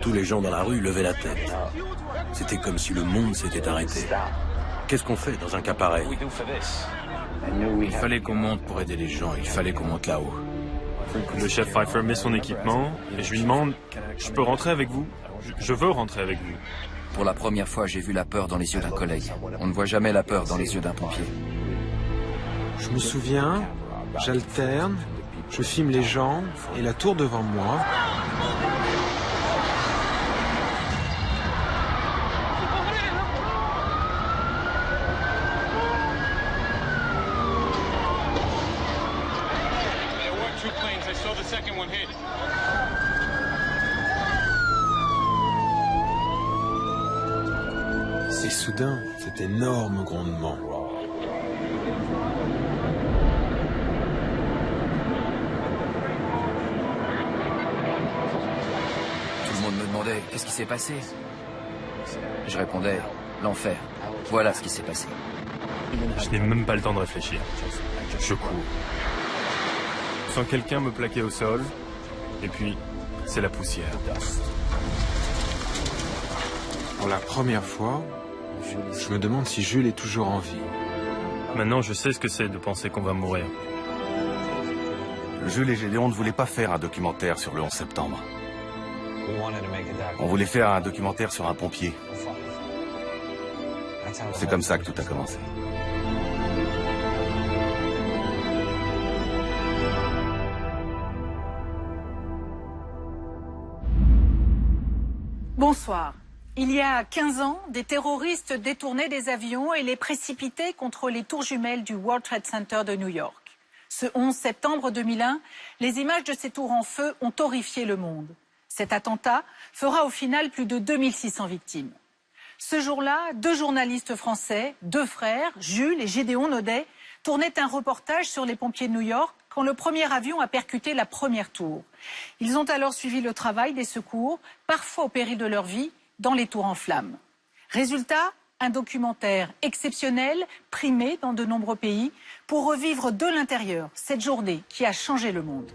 Tous les gens dans la rue levaient la tête. C'était comme si le monde s'était arrêté. Qu'est-ce qu'on fait dans un cas pareil? Il fallait qu'on monte pour aider les gens, il fallait qu'on monte là-haut. Le chef Pfeiffer met son équipement et je lui demande « Je peux rentrer avec vous? Je veux rentrer avec vous. » Pour la première fois, j'ai vu la peur dans les yeux d'un collègue. On ne voit jamais la peur dans les yeux d'un pompier. Je me souviens, j'alterne, je filme les gens et la tour devant moi. Et soudain, cet énorme grondement. Tout le monde me demandait « Qu'est-ce qui s'est passé ?» Je répondais « L'enfer. Voilà ce qui s'est passé. » Je n'ai même pas le temps de réfléchir. Je cours. Je sens quelqu'un me plaquer au sol, et puis c'est la poussière. Pour la première fois, je me demande si Jules est toujours en vie. Maintenant, je sais ce que c'est de penser qu'on va mourir. Jules et Gédéon ne voulaient pas faire un documentaire sur le 11 septembre. On voulait faire un documentaire sur un pompier. C'est comme ça que tout a commencé. Bonsoir. Il y a 15 ans, des terroristes détournaient des avions et les précipitaient contre les tours jumelles du World Trade Center de New York. Ce 11 septembre 2001, les images de ces tours en feu ont horrifié le monde. Cet attentat fera au final plus de 2600 victimes. Ce jour-là, 2 journalistes français, 2 frères, Jules et Gédéon Naudet, tournaient un reportage sur les pompiers de New York quand le premier avion a percuté la première tour. Ils ont alors suivi le travail des secours, parfois au péril de leur vie, dans les tours en flammes. Résultat, un documentaire exceptionnel, primé dans de nombreux pays, pour revivre de l'intérieur cette journée qui a changé le monde.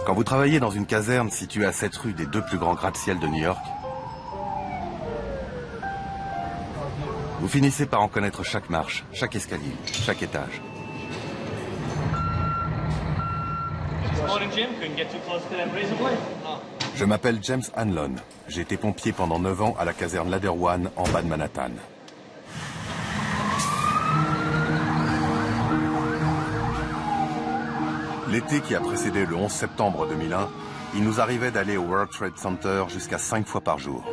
Quand vous travaillez dans une caserne située à 7 rues des 2 plus grands gratte-ciel de New York, vous finissez par en connaître chaque marche, chaque escalier, chaque étage. Je m'appelle James Hanlon. J'ai été pompier pendant 9 ans à la caserne Ladder One en bas de Manhattan. L'été qui a précédé le 11 septembre 2001, il nous arrivait d'aller au World Trade Center jusqu'à 5 fois par jour.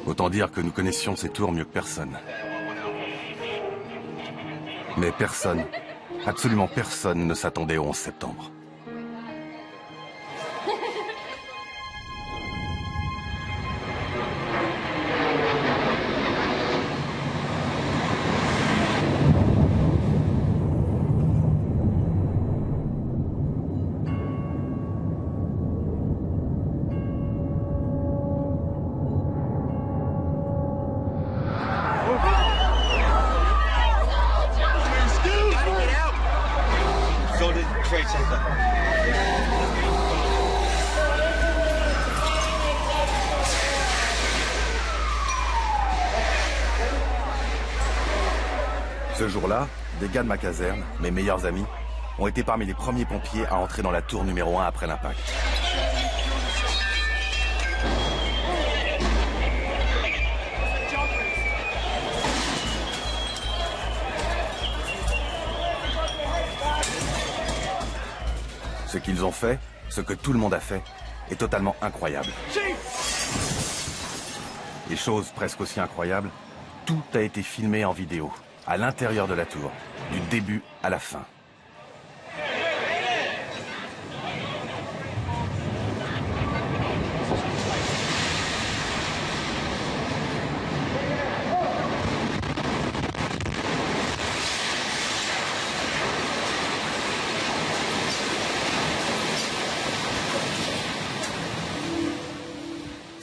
Autant dire que nous connaissions ces tours mieux que personne. Mais personne, absolument personne ne s'attendait au 11 septembre. Ce jour-là, des gars de ma caserne, mes meilleurs amis, ont été parmi les premiers pompiers à entrer dans la tour numéro 1 après l'impact. Ce qu'ils ont fait, ce que tout le monde a fait, est totalement incroyable. Et chose presque aussi incroyable, tout a été filmé en vidéo, à l'intérieur de la tour, du début à la fin.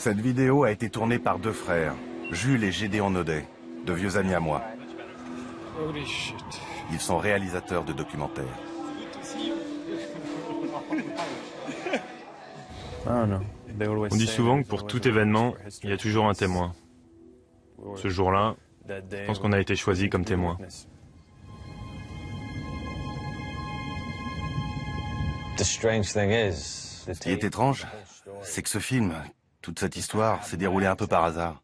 Cette vidéo a été tournée par deux frères, Jules et Gédéon Naudet, de vieux amis à moi. Ils sont réalisateurs de documentaires. On dit souvent que pour tout événement, il y a toujours un témoin. Ce jour-là, je pense qu'on a été choisi comme témoin. Ce qui est étrange, c'est que ce film, toute cette histoire, s'est déroulée un peu par hasard.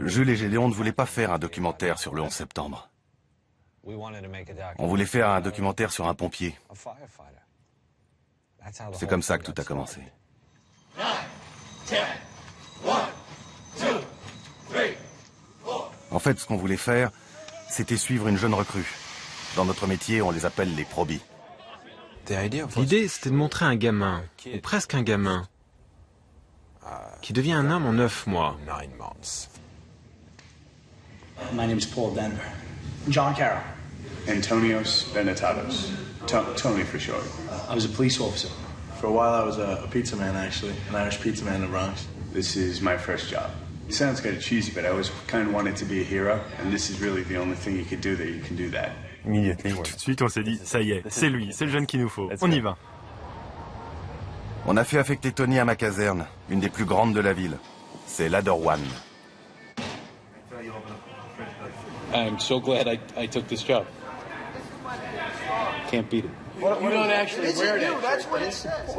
Jules et Gédéon ne voulaient pas faire un documentaire sur le 11 septembre. On voulait faire un documentaire sur un pompier. C'est comme ça que tout a commencé. En fait, ce qu'on voulait faire, c'était suivre une jeune recrue. Dans notre métier, on les appelle les probis. L'idée, c'était de montrer un gamin, ou presque un gamin, qui devient un homme en 9 mois. My name is Paul Denver. John Carroll. Antonios Benetatos. Tony for short. I was a police officer. For a while I was a pizza man, actually. An Irish pizza man in the Bronx. This is my first job. It sounds kind of cheesy, but I always kind of wanted to be a hero, and this is really the only thing you could do that you can do that. Tout de suite, on s'est dit, ça y est, c'est lui, c'est le jeune qu'il nous faut. On y va. On a fait affecter Tony à ma caserne, une des plus grandes de la ville. C'est Ladder One. I'm so glad I took this job. Can't beat it. You don't actually wear that. That's what it says.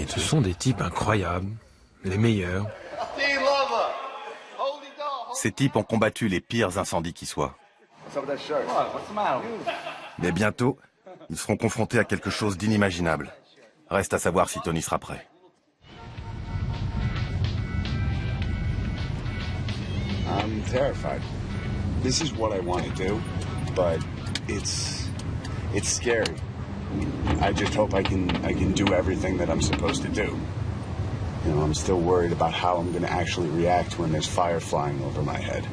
Ce sont des types incroyables, les meilleurs. Ces types ont combattu les pires incendies qui soient. Mais bientôt, ils seront confrontés à quelque chose d'inimaginable. Reste à savoir si Tony sera prêt. I'm terrified. This is what I want to do, but it's scary. I just hope I can do everything that I'm supposed to do. You know, I'm still worried about how I'm going to actually react when there's fire flying over my head.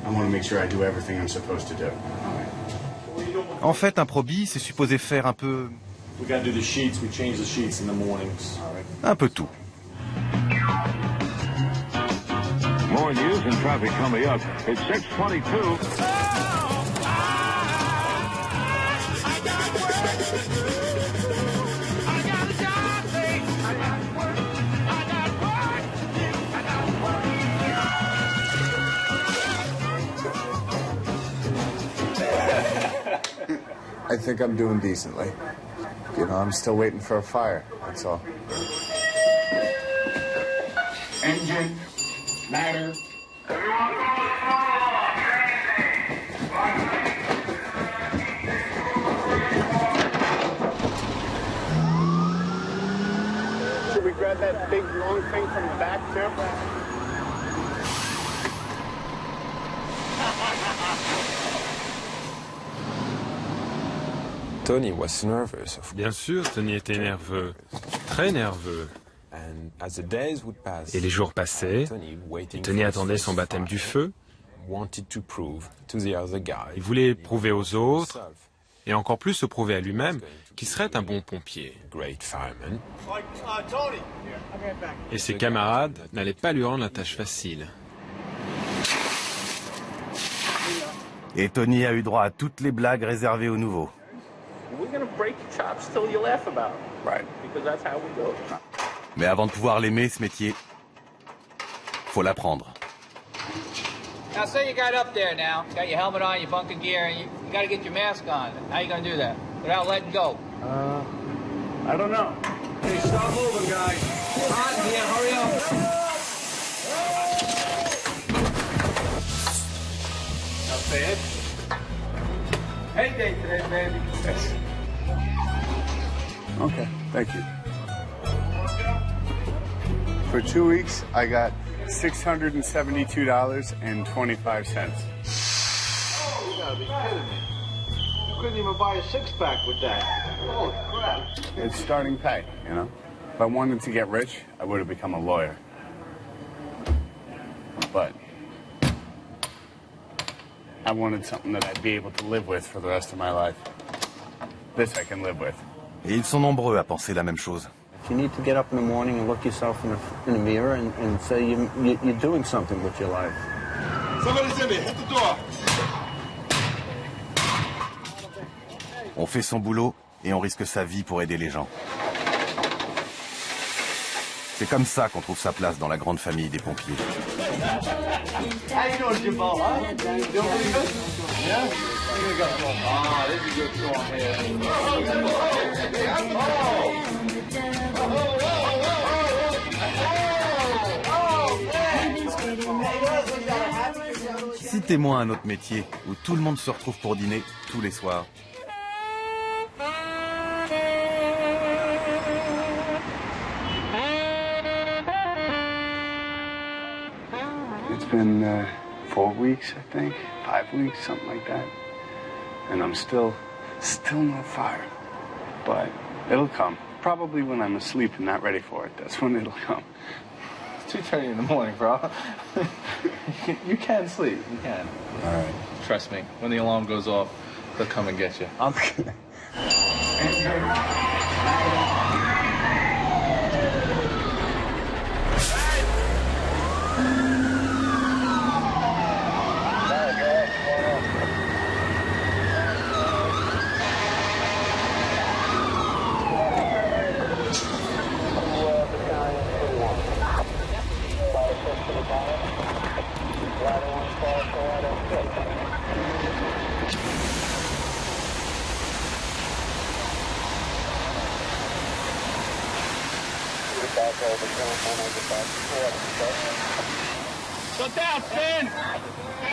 I want to make sure I do everything I'm supposed to do. En fait, un probi, c'est supposé faire un peu... Un peu tout. More news and traffic coming up. It's 6:22. I think I'm doing decently. You know, I'm still waiting for a fire, that's all. Engine, ladder. Should we grab that big long thing from the back too? Tony was nervous. Bien sûr, Tony était nerveux, très nerveux. Et les jours passaient, et Tony attendait son baptême du feu. Il voulait prouver aux autres, et encore plus se prouver à lui-même, qu'il serait un bon pompier. Et ses camarades n'allaient pas lui rendre la tâche facile. Et Tony a eu droit à toutes les blagues réservées aux nouveaux. Mais avant de pouvoir l'aimer, ce métier, faut l'apprendre. Now say you got up there now, got your helmet on, your bunker gear, and you got to get your mask on. How you going to do that without letting go? I don't know. Hey, stop moving, guys. On, yeah, hurry up. Not bad. Hey, day today, baby. Yes. Okay, thank you. For 2 weeks, I got $672.25. Oh, you gotta be kidding me. You couldn't even buy a six-pack with that. Holy crap. It's starting pay, you know? If I wanted to get rich, I would have become a lawyer. But I wanted something that I'd be able to live with for the rest of my life. This I can live with. Et ils sont nombreux à penser la même chose. You need to get up in the morning and look yourself in the mirror and say you're doing something with your life. Somebody's in there. Hit the door. On fait son boulot et on risque sa vie pour aider les gens. C'est comme ça qu'on trouve sa place dans la grande famille des pompiers. How you doing, Jimbo? Huh? You doing pretty good? Yeah? Here we go. Ah, this is a good song here. Citez-moi un autre métier où tout le monde se retrouve pour dîner tous les soirs. It's been 4 weeks, I think, 5 weeks, something like that. And I'm still no fire. But it'll come. Probably when I'm asleep and not ready for it. That's when it'll come. It's 2:30 in the morning, bro. You can sleep. You can. All right. Trust me. When the alarm goes off, they'll come and get you. Okay. Shut down, Finn! I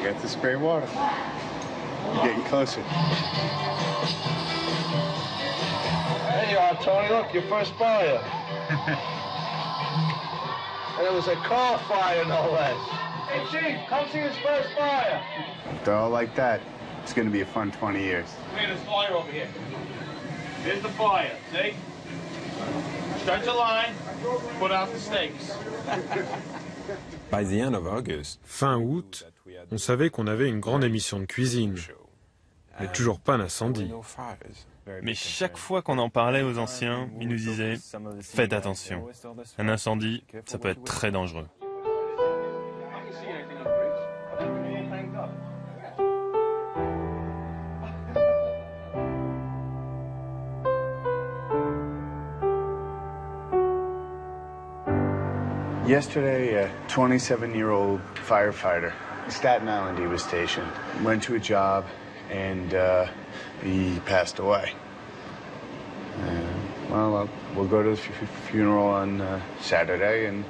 got the spray water. You're getting closer. There you are, Tony. Look, your first fire. And it was a car fire, no less. Hey, Chief, come see his first fire. If they're all like that, it's going to be a fun 20 years. Hey, there's fire over here. Here's the fire, see? Stretch a line, put out the stakes. By the end of August, Fin août, on savait qu'on avait une grande émission de cuisine, mais toujours pas d'incendie. Mais chaque fois qu'on en parlait aux anciens, ils nous disaient « Faites attention, un incendie, ça peut être très dangereux ». Yesterday, a 27-year-old firefighter, Staten Island, he was stationed, went to a job and he passed away. Well, we'll go to the funeral on Saturday and...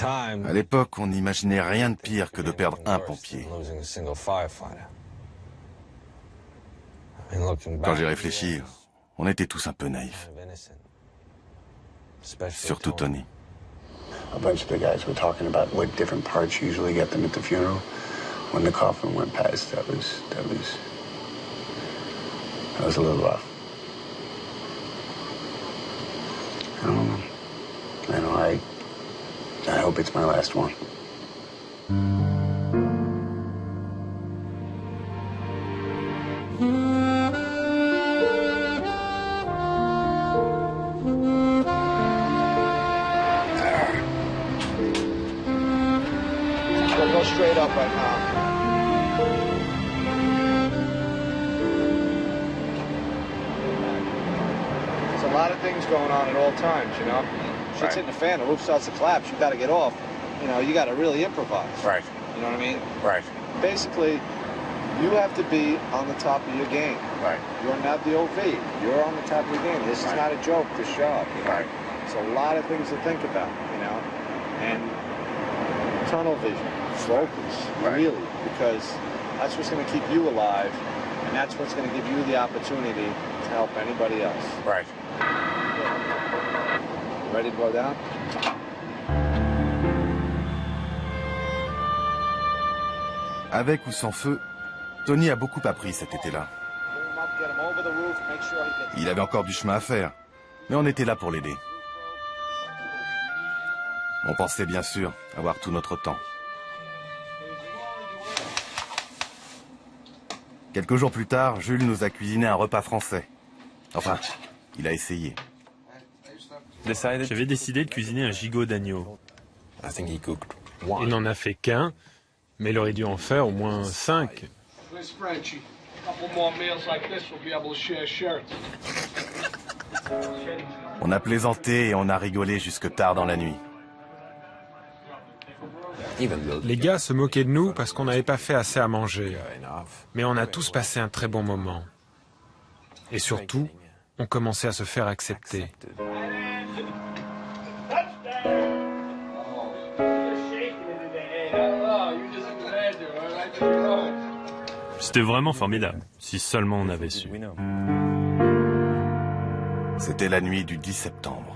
À l'époque, on n'imaginait rien de pire que de perdre un pompier. Quand j'y réfléchis, on était tous un peu naïfs. Surtout Tony. A bunch of the guys were talking about what different parts usually get them at the funeral. When the coffin went past, that was a little rough. I don't know. I hope it's my last one. Go straight up right now. There's a lot of things going on at all times, you know? Shit's hitting the fan, the roof starts to collapse, you gotta get off. You know, you gotta really improvise. Right. You know what I mean? Right. Basically, you have to be on the top of your game. Right. You're not the OV. You're on the top of your game. This is not a joke, this job. You know? Right. It's a lot of things to think about, you know? And tunnel vision, focus, really, because that's what's going to keep you alive, and that's what's going to give you the opportunity to help anybody else. Right. Ready to go down? Avec ou sans feu, Tony a beaucoup appris cet été-là. Il avait encore du chemin à faire, mais on était là pour l'aider. On pensait bien sûr avoir tout notre temps. Quelques jours plus tard, Jules nous a cuisiné un repas français. Enfin, il a essayé. J'avais décidé de cuisiner un gigot d'agneau. Il n'en a fait qu'un, mais il aurait dû en faire au moins 5. On a plaisanté et on a rigolé jusque tard dans la nuit. Les gars se moquaient de nous parce qu'on n'avait pas fait assez à manger. Mais on a tous passé un très bon moment. Et surtout, on commençait à se faire accepter. C'était vraiment formidable, si seulement on avait su. C'était la nuit du 10 septembre.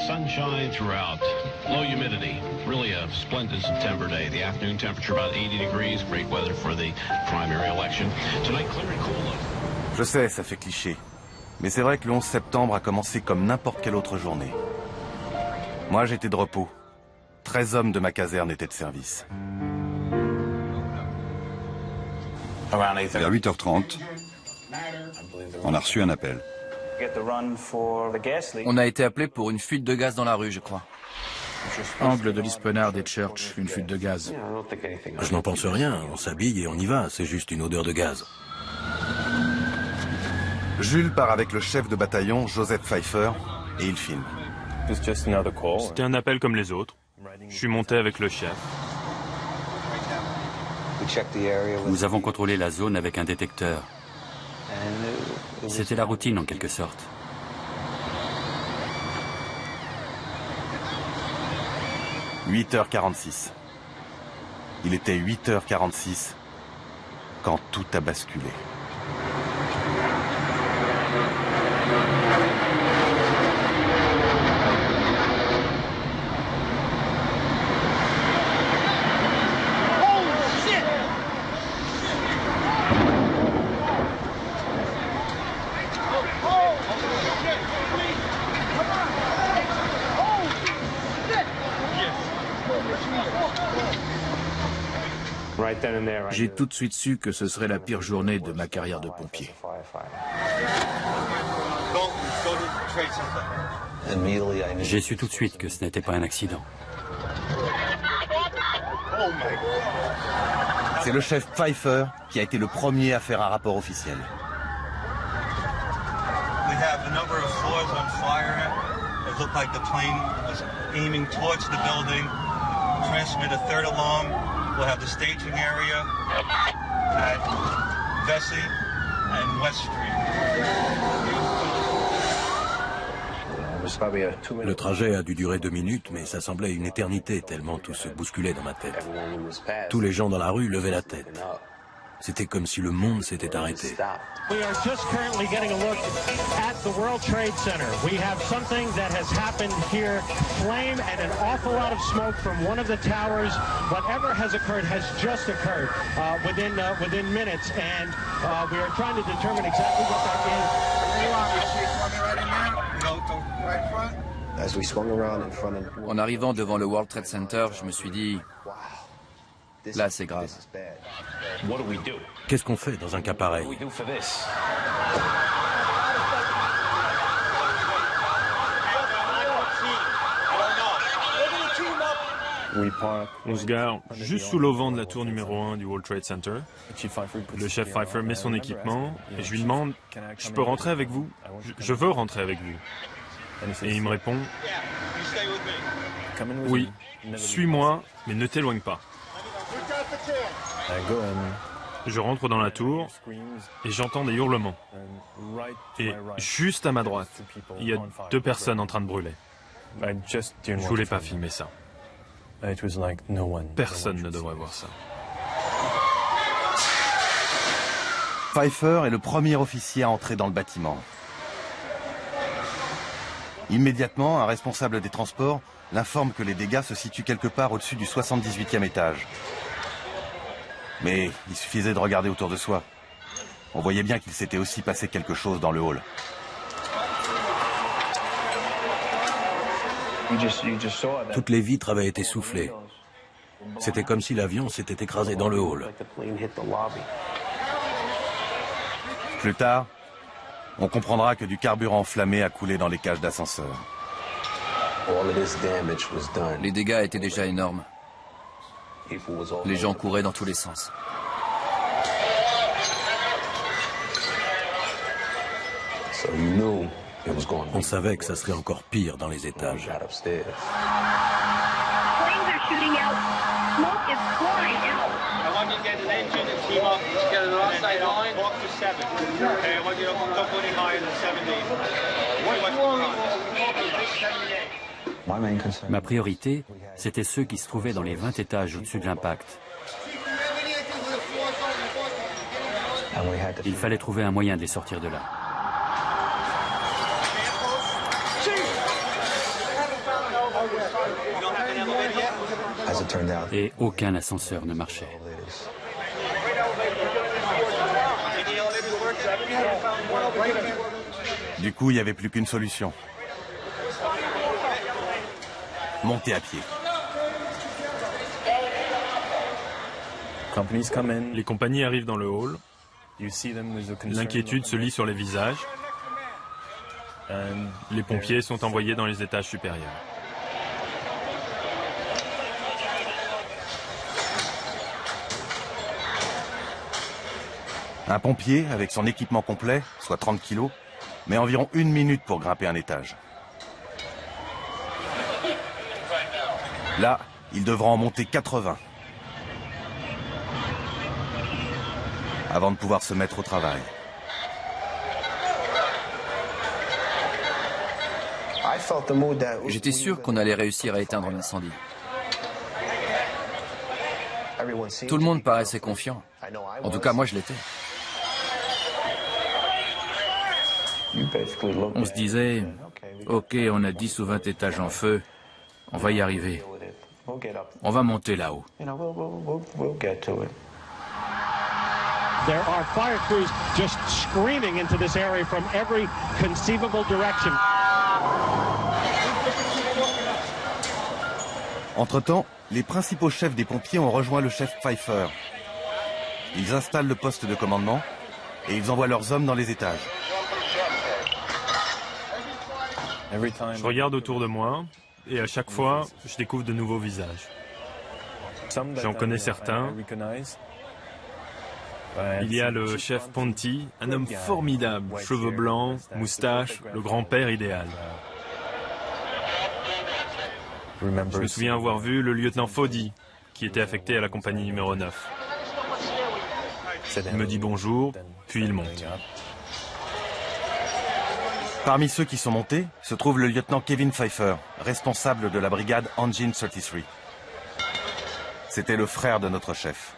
Sunshine throughout, low humidity, really a splendid September day. The afternoon temperature about 80 degrees, great weather for the primary election. Tonight, clear and cool. Je sais, ça fait cliché. Mais c'est vrai que le 11 septembre a commencé comme n'importe quelle autre journée. Moi, j'étais de repos. 13 hommes de ma caserne étaient de service. Vers 8h30, on a reçu un appel. On a été appelé pour une fuite de gaz dans la rue, je crois. Angle de l'Ispenard et Church, une fuite de gaz. Je n'en pense rien, on s'habille et on y va, c'est juste une odeur de gaz. Jules part avec le chef de bataillon, Joseph Pfeiffer, et il filme. C'était un appel comme les autres. Je suis monté avec le chef. Nous avons contrôlé la zone avec un détecteur. C'était la routine en quelque sorte. « 8h46. Il était 8h46 quand tout a basculé. J'ai tout de suite su que ce serait la pire journée de ma carrière de pompier. J'ai su tout de suite que ce n'était pas un accident. C'est le chef Pfeiffer qui a été le premier à faire un rapport officiel. We have a number of floors on fire. It looked like the plane was aiming towards the building. Transmit a third alarm. We'll have the staging area at Vesey and West Street. Le trajet a dû durer 2 minutes, mais ça semblait une éternité tellement tout se bousculait dans ma tête. Tous les gens dans la rue levaient la tête. C'était comme si le monde s'était arrêté. We are just currently getting a look at the World Trade Center. We have something that has happened here. Flame and an awful lot of smoke from one of the towers. Whatever has occurred has just occurred within minutes, and we are trying to determine exactly what that is. En arrivant devant le World Trade Center, je me suis dit, là c'est grave. Qu'est-ce qu'on fait dans un cas pareil? On se gare juste sous l'auvent de la tour numéro 1 du World Trade Center. Le chef Pfeiffer met son équipement et je lui demande « Je peux rentrer avec vous ? Je veux rentrer avec vous. » Et il me répond « Oui, suis-moi, mais ne t'éloigne pas. » Je rentre dans la tour et j'entends des hurlements. Et juste à ma droite, il y a 2 personnes en train de brûler. Je voulais pas filmer ça. Personne ne devrait voir ça. Pfeiffer est le premier officier à entrer dans le bâtiment. Immédiatement, un responsable des transports l'informe que les dégâts se situent quelque part au-dessus du 78e étage. Mais il suffisait de regarder autour de soi. On voyait bien qu'il s'était aussi passé quelque chose dans le hall. Toutes les vitres avaient été soufflées. C'était comme si l'avion s'était écrasé dans le hall. Plus tard, on comprendra que du carburant enflammé a coulé dans les cages d'ascenseur. Les dégâts étaient déjà énormes. Les gens couraient dans tous les sens. On savait que ça serait encore pire dans les étages. Ma priorité, c'était ceux qui se trouvaient dans les 20 étages au-dessus de l'impact. Il fallait trouver un moyen de les sortir de là. Et aucun ascenseur ne marchait. Du coup, il n'y avait plus qu'une solution. Monter à pied. Les compagnies arrivent dans le hall. L'inquiétude se lit sur les visages. Les pompiers sont envoyés dans les étages supérieurs. Un pompier, avec son équipement complet, soit 30 kilos, met environ 1 minute pour grimper un étage. Là, il devra en monter 80. Avant de pouvoir se mettre au travail. J'étais sûr qu'on allait réussir à éteindre l'incendie. Tout le monde paraissait confiant. En tout cas, moi, je l'étais. On se disait, ok, on a 10 ou 20 étages en feu, on va y arriver. On va monter là-haut. There are fire crews just screaming into this area from every conceivable direction. Entre-temps, les principaux chefs des pompiers ont rejoint le chef Pfeiffer. Ils installent le poste de commandement et ils envoient leurs hommes dans les étages. Je regarde autour de moi et à chaque fois, je découvre de nouveaux visages. J'en connais certains. Il y a le chef Ponti, un homme formidable, cheveux blancs, moustache, le grand-père idéal. Je me souviens avoir vu le lieutenant Foddy, qui était affecté à la compagnie numéro 9. Il me dit bonjour, puis il monte. Parmi ceux qui sont montés se trouve le lieutenant Kevin Pfeiffer, responsable de la brigade Engine 33. C'était le frère de notre chef.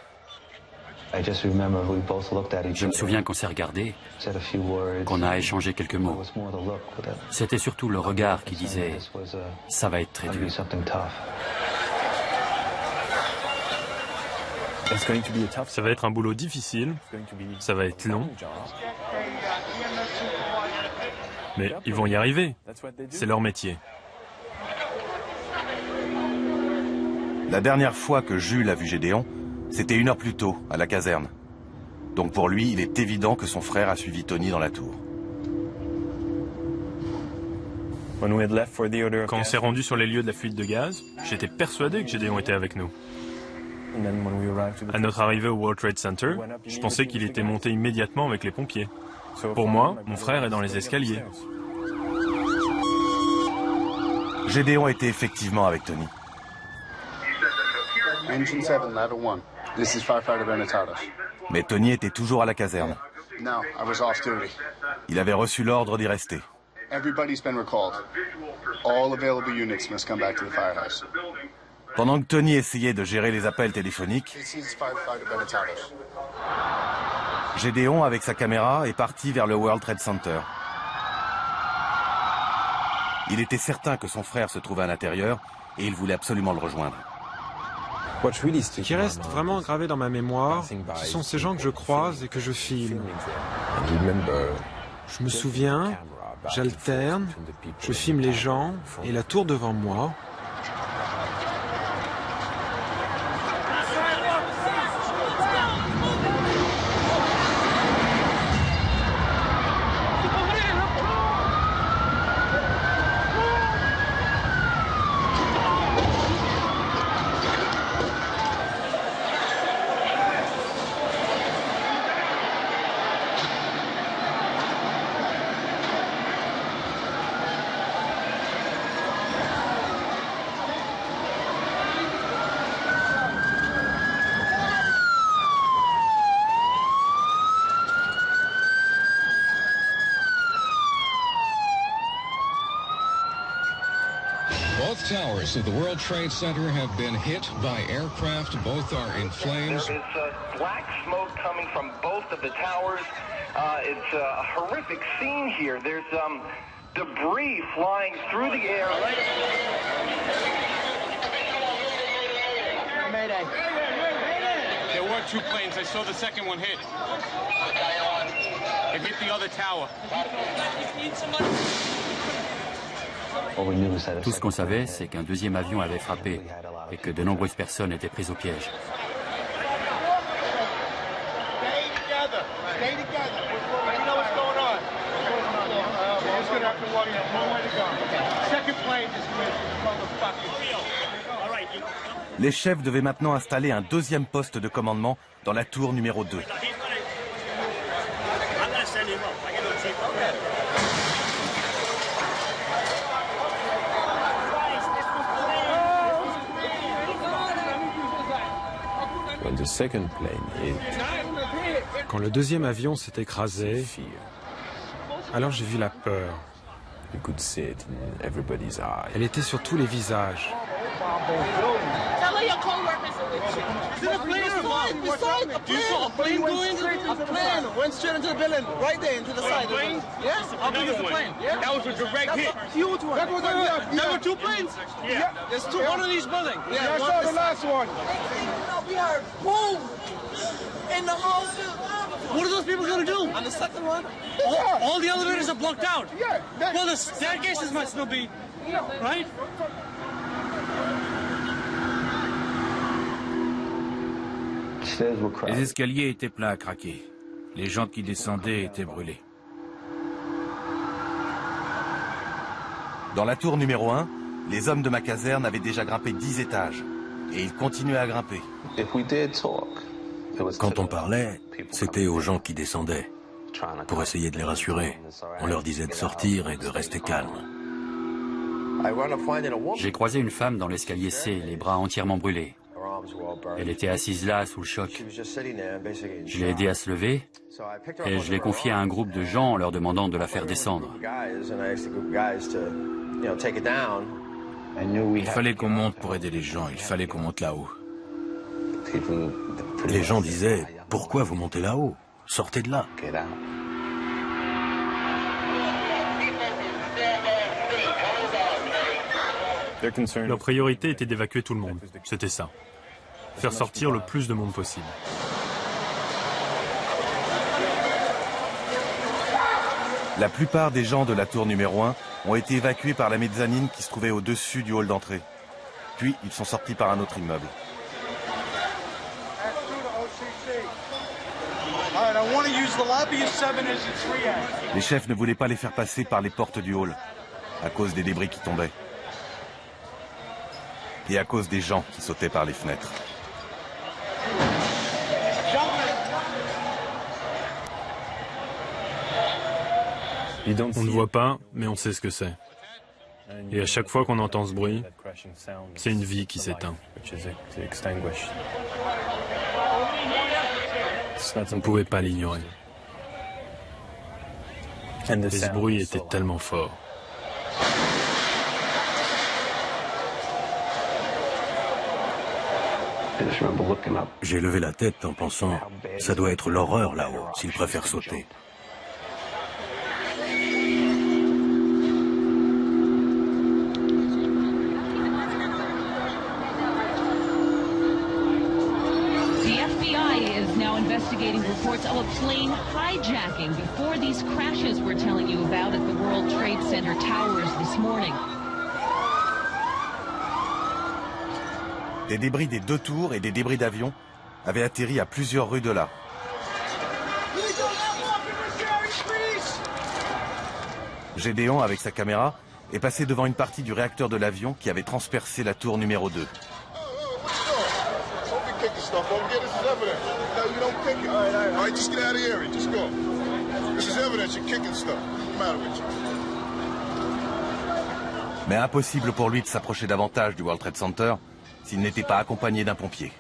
Je me souviens qu'on s'est regardé, qu'on a échangé quelques mots. C'était surtout le regard qui disait « ça va être très dur ». Ça va être un boulot difficile, ça va être long, mais ils vont y arriver, c'est leur métier. La dernière fois que Jules a vu Gédéon, c'était 1 heure plus tôt, à la caserne. Donc pour lui, il est évident que son frère a suivi Tony dans la tour. Quand on s'est rendu sur les lieux de la fuite de gaz, j'étais persuadé que Gédéon était avec nous. À notre arrivée au World Trade Center, je pensais qu'il était monté immédiatement avec les pompiers. Pour moi, mon frère est dans les escaliers. Gédéon était effectivement avec Tony. Engine 7, ladder 1. This is Firefighter Benetatos. Mais Tony était toujours à la caserne. No, I was off duty. Il avait reçu l'ordre d'y rester. Everybody's been recalled. All available units must come back to the firehouse. Pendant que Tony essayait de gérer les appels téléphoniques, Gédéon, avec sa caméra, est parti vers le World Trade Center. Il était certain que son frère se trouvait à l'intérieur et il voulait absolument le rejoindre. Ce qui reste vraiment gravé dans ma mémoire, ce sont ces gens que je croise et que je filme. Je me souviens, j'alterne, je filme les gens et la tour devant moi. Both towers of the World Trade Center have been hit by aircraft. Both are in flames. There is black smoke coming from both of the towers. It's a horrific scene here. There's debris flying through the air. Mayday. There were two planes. I saw the second one hit. It hit the other tower. Tout ce qu'on savait, c'est qu'un deuxième avion avait frappé et que de nombreuses personnes étaient prises au piège. Les chefs devaient maintenant installer un deuxième poste de commandement dans la tour numéro 2. Quand le deuxième avion s'est écrasé, alors j'ai vu la peur. Elle était sur tous les visages. What are those people going to do? On the second one? All the elevators are blocked out. Yeah. Well, the staircases must still be, right? Les escaliers étaient pleins à craquer. Les gens qui descendaient étaient brûlés. Dans la tour numéro 1, les hommes de ma caserne avaient déjà grimpé 10 étages. Et ils continuaient à grimper. Quand on parlait, c'était aux gens qui descendaient. Pour essayer de les rassurer, on leur disait de sortir et de rester calmes. J'ai croisé une femme dans l'escalier C, les bras entièrement brûlés. Elle était assise là, sous le choc. Je l'ai aidée à se lever et je l'ai confiée à un groupe de gens en leur demandant de la faire descendre. Il fallait qu'on monte pour aider les gens, il fallait qu'on monte là-haut. Les gens disaient « Pourquoi vous montez là-haut? Sortez de là !» Leur priorité était d'évacuer tout le monde. C'était ça. Faire sortir le plus de monde possible. La plupart des gens de la tour numéro 1 ont été évacués par la mezzanine qui se trouvait au-dessus du hall d'entrée. Puis, ils sont sortis par un autre immeuble. Les chefs ne voulaient pas les faire passer par les portes du hall, à cause des débris qui tombaient. Et à cause des gens qui sautaient par les fenêtres. On ne voit pas, mais on sait ce que c'est. Et à chaque fois qu'on entend ce bruit, c'est une vie qui s'éteint. On ne pouvait pas l'ignorer. Et ce bruit était tellement fort. J'ai levé la tête en pensant, ça doit être l'horreur là-haut, s'ils préfèrent sauter. Investigating reports of a plane hijacking before these crashes we're telling you about at the World Trade Center towers this morning. Des débris des 2 tours et des débris d'avions avaient atterri à plusieurs rues de là. Gédéon, avec sa caméra, est passé devant une partie du réacteur de l'avion qui avait transpercé la tour numéro 2. Mais impossible pour lui de s'approcher davantage du World Trade Center s'il n'était pas accompagné d'un pompier.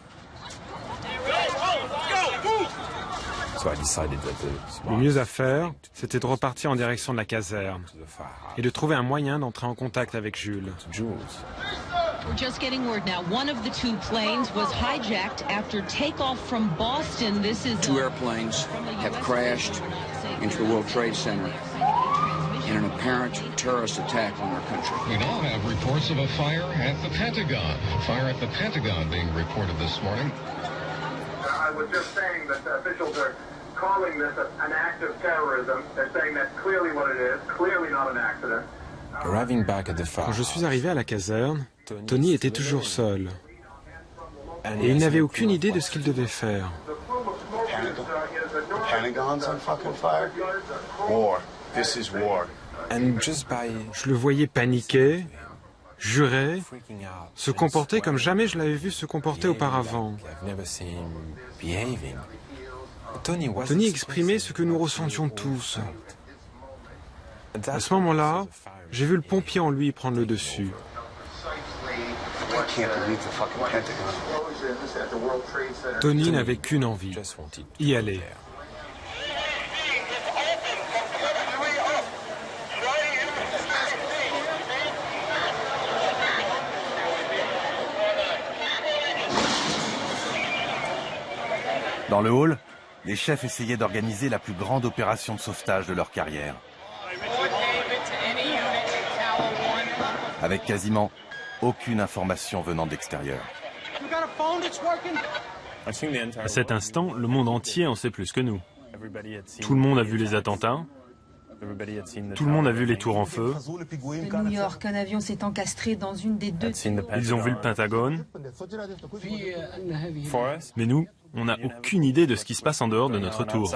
Le mieux à faire, c'était de repartir en direction de la caserne et de trouver un moyen d'entrer en contact avec Jules. We're just getting word now. One of the 2 planes was hijacked after takeoff from Boston. This is 2 airplanes have crashed into the World Trade Center in an apparent terrorist attack on our country. We now have reports of a fire at the Pentagon. Fire at the Pentagon being reported this morning. I was just saying that officials are calling this an act of terrorism. They're saying that's clearly what it is, clearly not an accident. Quand je suis arrivé à la caserne, Tony était toujours seul. Et il n'avait aucune idée de ce qu'il devait faire. Je le voyais paniquer, jurer, se comporter comme jamais je l'avais vu se comporter auparavant. Tony exprimait ce que nous ressentions tous. À ce moment-là, j'ai vu le pompier en lui prendre le dessus. Tony n'avait qu'une envie, y aller. Dans le hall, les chefs essayaient d'organiser la plus grande opération de sauvetage de leur carrière. Avec quasiment aucune information venant d'extérieur. À cet instant, le monde entier en sait plus que nous. Tout le monde a vu les attentats. Tout le monde a vu les tours en feu. De New York, un avion s'est encastré dans une des 2 tours. Ils ont vu le Pentagone. Mais nous, on n'a aucune idée de ce qui se passe en dehors de notre tour.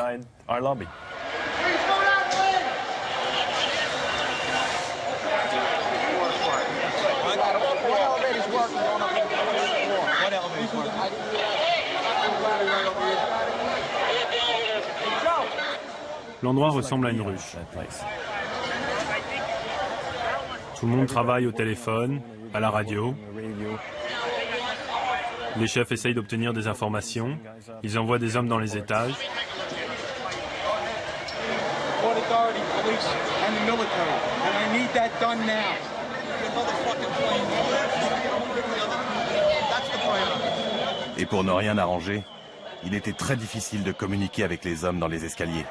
L'endroit ressemble à une ruche. Tout le monde travaille au téléphone, à la radio. Les chefs essayent d'obtenir des informations. Ils envoient des hommes dans les étages. Et pour ne rien arranger, il était très difficile de communiquer avec les hommes dans les escaliers.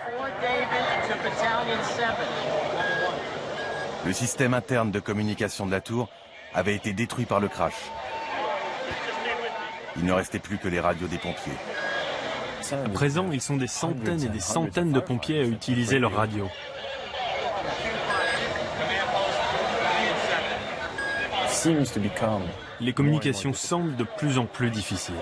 Le système interne de communication de la tour avait été détruit par le crash. Il ne restait plus que les radios des pompiers. À présent, ils sont des centaines et des centaines de pompiers à utiliser leurs radios. Les communications semblent de plus en plus difficiles.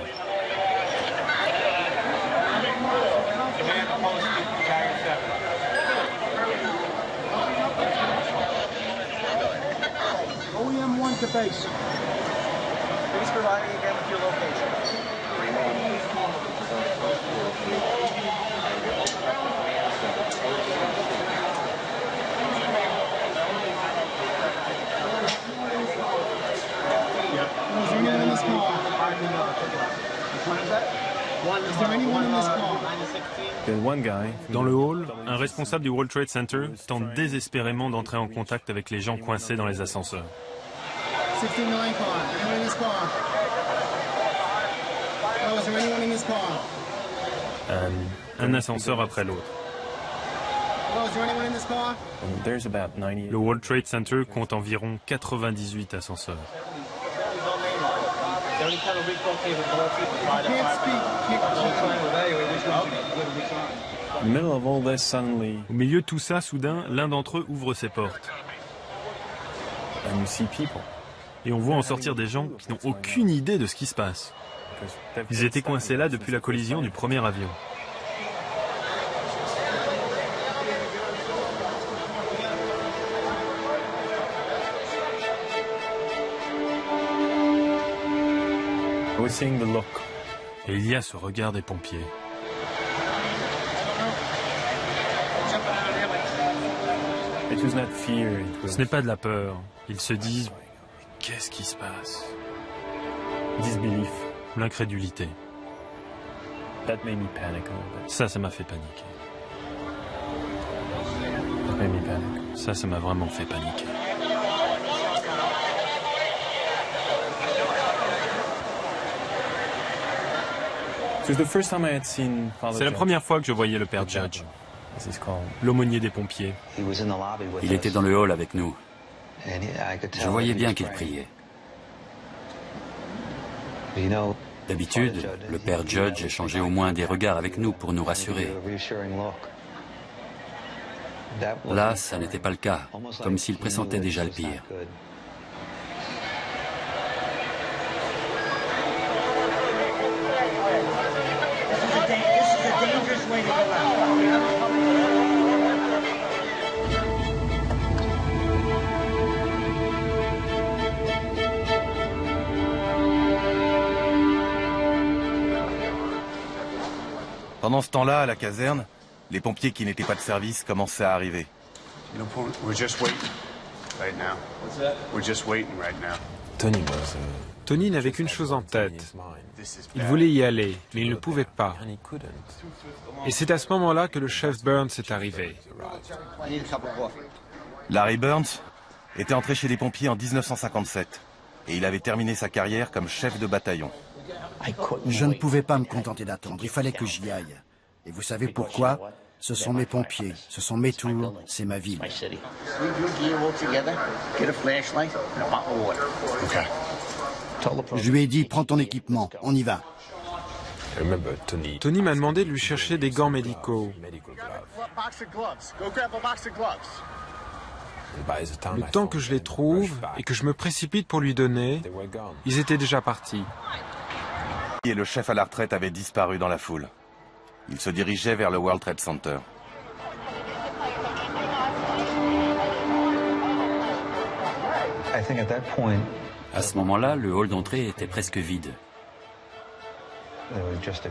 To base. Please provide me again with your location. Is there anyone in this car? Is there anyone in this car? Dans le hall, un responsable du World Trade Center tente désespérément d'entrer en contact avec les gens coincés dans les ascenseurs. 69 car. Anyone in this car? Oh, is there anyone in this car? Un ascenseur après l'autre. Oh, is there anyone in this car? Le World Trade Center compte environ 98 ascenseurs. Au milieu de tout ça, soudain, l'un d'entre eux ouvre ses portes. Et on voit en sortir des gens qui n'ont aucune idée de ce qui se passe. Ils étaient coincés là depuis la collision du premier avion. Et il y a ce regard des pompiers. Ce n'est pas de la peur. Ils se disent, qu'est-ce qui se passe? L'incrédulité. Ça m'a fait paniquer. Ça m'a vraiment fait paniquer. C'est la première fois que je voyais le père Judge, l'aumônier des pompiers. Il était dans le hall avec nous. Je voyais bien qu'il priait. D'habitude, le père Judge échangeait au moins des regards avec nous pour nous rassurer. Là, ça n'était pas le cas, comme s'il pressentait déjà le pire. Pendant ce temps-là, à la caserne, les pompiers qui n'étaient pas de service commençaient à arriver. Tony n'avait qu'une chose en tête. Il voulait y aller, mais il ne pouvait pas. Et c'est à ce moment-là que le chef Burns est arrivé. Larry Burns était entré chez les pompiers en 1957 et il avait terminé sa carrière comme chef de bataillon. Je ne pouvais pas me contenter d'attendre, il fallait que j'y aille. Et vous savez pourquoi? Ce sont mes pompiers, ce sont mes tours, c'est ma ville. Je lui ai dit, prends ton équipement, on y va. Tony m'a demandé de lui chercher des gants médicaux. Le temps que je les trouve et que je me précipite pour lui donner, ils étaient déjà partis. Et le chef à la retraite avait disparu dans la foule. Il se dirigeait vers le World Trade Center. À ce moment-là, le hall d'entrée était presque vide.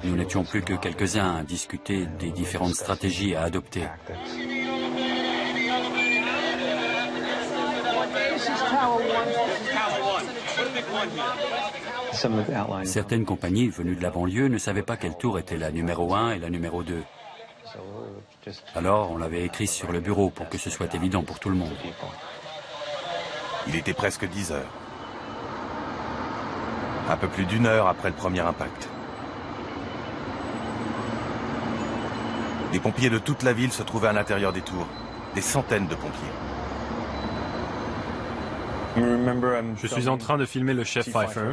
Nous n'étions plus que quelques-uns à discuter des différentes stratégies à adopter. Certaines compagnies venues de la banlieue ne savaient pas quelle tour était la numéro 1 et la numéro 2. Alors on l'avait écrit sur le bureau pour que ce soit évident pour tout le monde. Il était presque 10 heures. Un peu plus d'une heure après le premier impact. Les pompiers de toute la ville se trouvaient à l'intérieur des tours. Des centaines de pompiers. Je suis en train de filmer le chef Pfeiffer.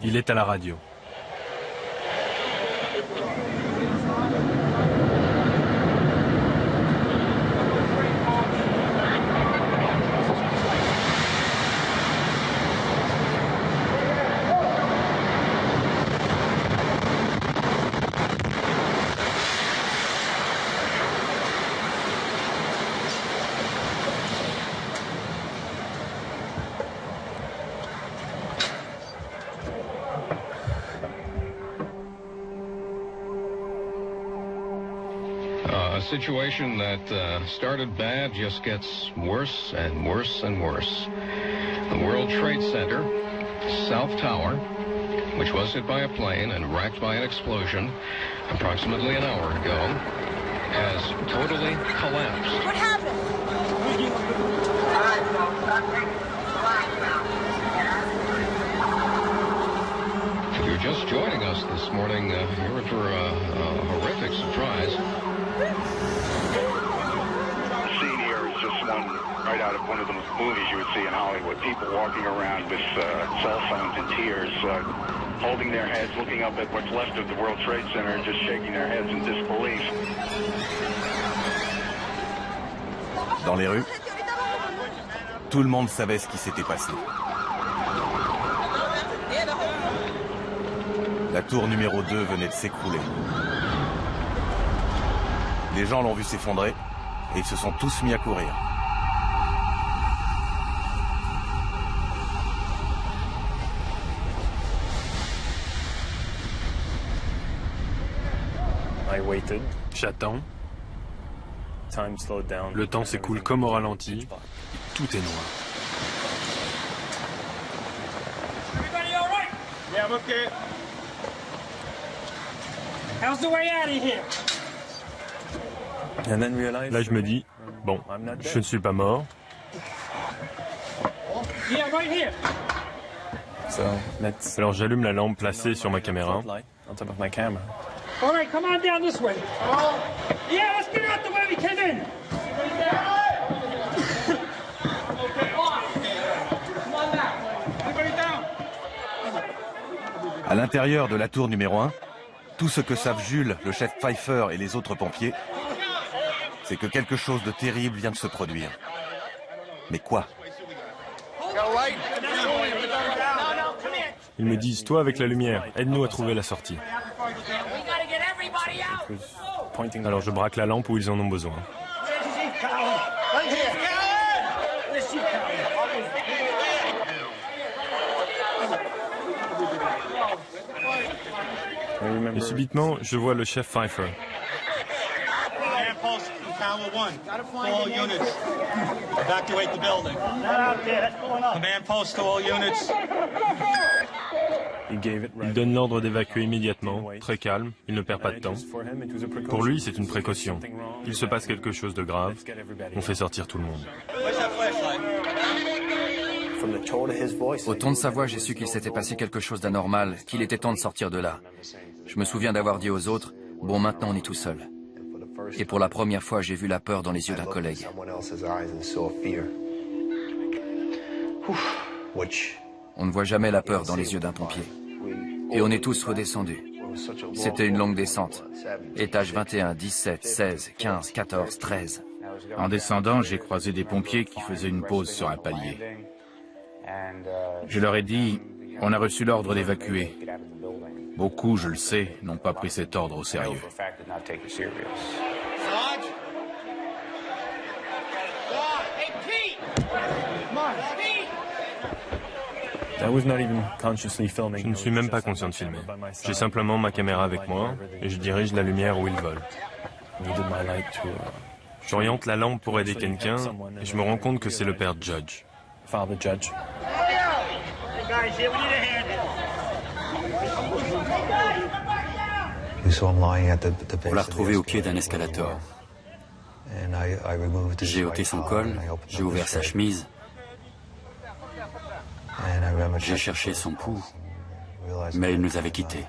Il est à la radio. A situation that started bad just gets worse and worse and worse. The World Trade Center, South Tower, which was hit by a plane and wrecked by an explosion approximately an hour ago, has totally collapsed. What happened? If you're just joining us this morning, you're in for a horrific surprise. The scene here is just one right out of one of the movies you would see in Hollywood. People walking around with cell phones in tears, holding their heads, looking up at what's left of the World Trade Center and just shaking their heads in disbelief. Dans les rues, tout le monde savait ce qui s'était passé. La tour numéro 2 venait de s'écrouler. Les gens l'ont vu s'effondrer et ils se sont tous mis à courir. J'attends. Le temps s'écoule comme au ralenti. Tout est noir. Everybody all right? Yeah, I'm okay. How's the way out of here? Là, je me dis, bon, je ne suis pas mort. Yeah, right here. Alors j'allume la lampe placée sur ma caméra. All right, come on down this way. Yeah, let's get out the way we came in. À l'intérieur de la tour numéro 1, tout ce que savent Jules, le chef Pfeiffer et les autres pompiers, c'est que quelque chose de terrible vient de se produire. Mais quoi? Ils me disent, toi avec la lumière, aide-nous à trouver la sortie. Alors je braque la lampe où ils en ont besoin. Et subitement, je vois le chef Pfeiffer. Tower 1, all units, evacuate the building. Command post to all units. Il donne l'ordre d'évacuer immédiatement, très calme, il ne perd pas de temps. Pour lui, c'est une précaution. Il se passe quelque chose de grave, on fait sortir tout le monde. Au ton de sa voix, j'ai su qu'il s'était passé quelque chose d'anormal, qu'il était temps de sortir de là. Je me souviens d'avoir dit aux autres, bon, maintenant on est tout seul. Et pour la première fois, j'ai vu la peur dans les yeux d'un collègue. On ne voit jamais la peur dans les yeux d'un pompier. Et on est tous redescendus. C'était une longue descente. Étage 21, 17, 16, 15, 14, 13. En descendant, j'ai croisé des pompiers qui faisaient une pause sur un palier. Je leur ai dit, on a reçu l'ordre d'évacuer. Beaucoup, je le sais, n'ont pas pris cet ordre au sérieux. Je ne suis même pas conscient de filmer. J'ai simplement ma caméra avec moi et je dirige la lumière où ils veulent. J'oriente la lampe pour aider quelqu'un et je me rends compte que c'est le père Judge. On l'a retrouvé au pied d'un escalator. J'ai ôté son col, j'ai ouvert sa chemise, j'ai cherché son pouls, mais il nous avait quittés.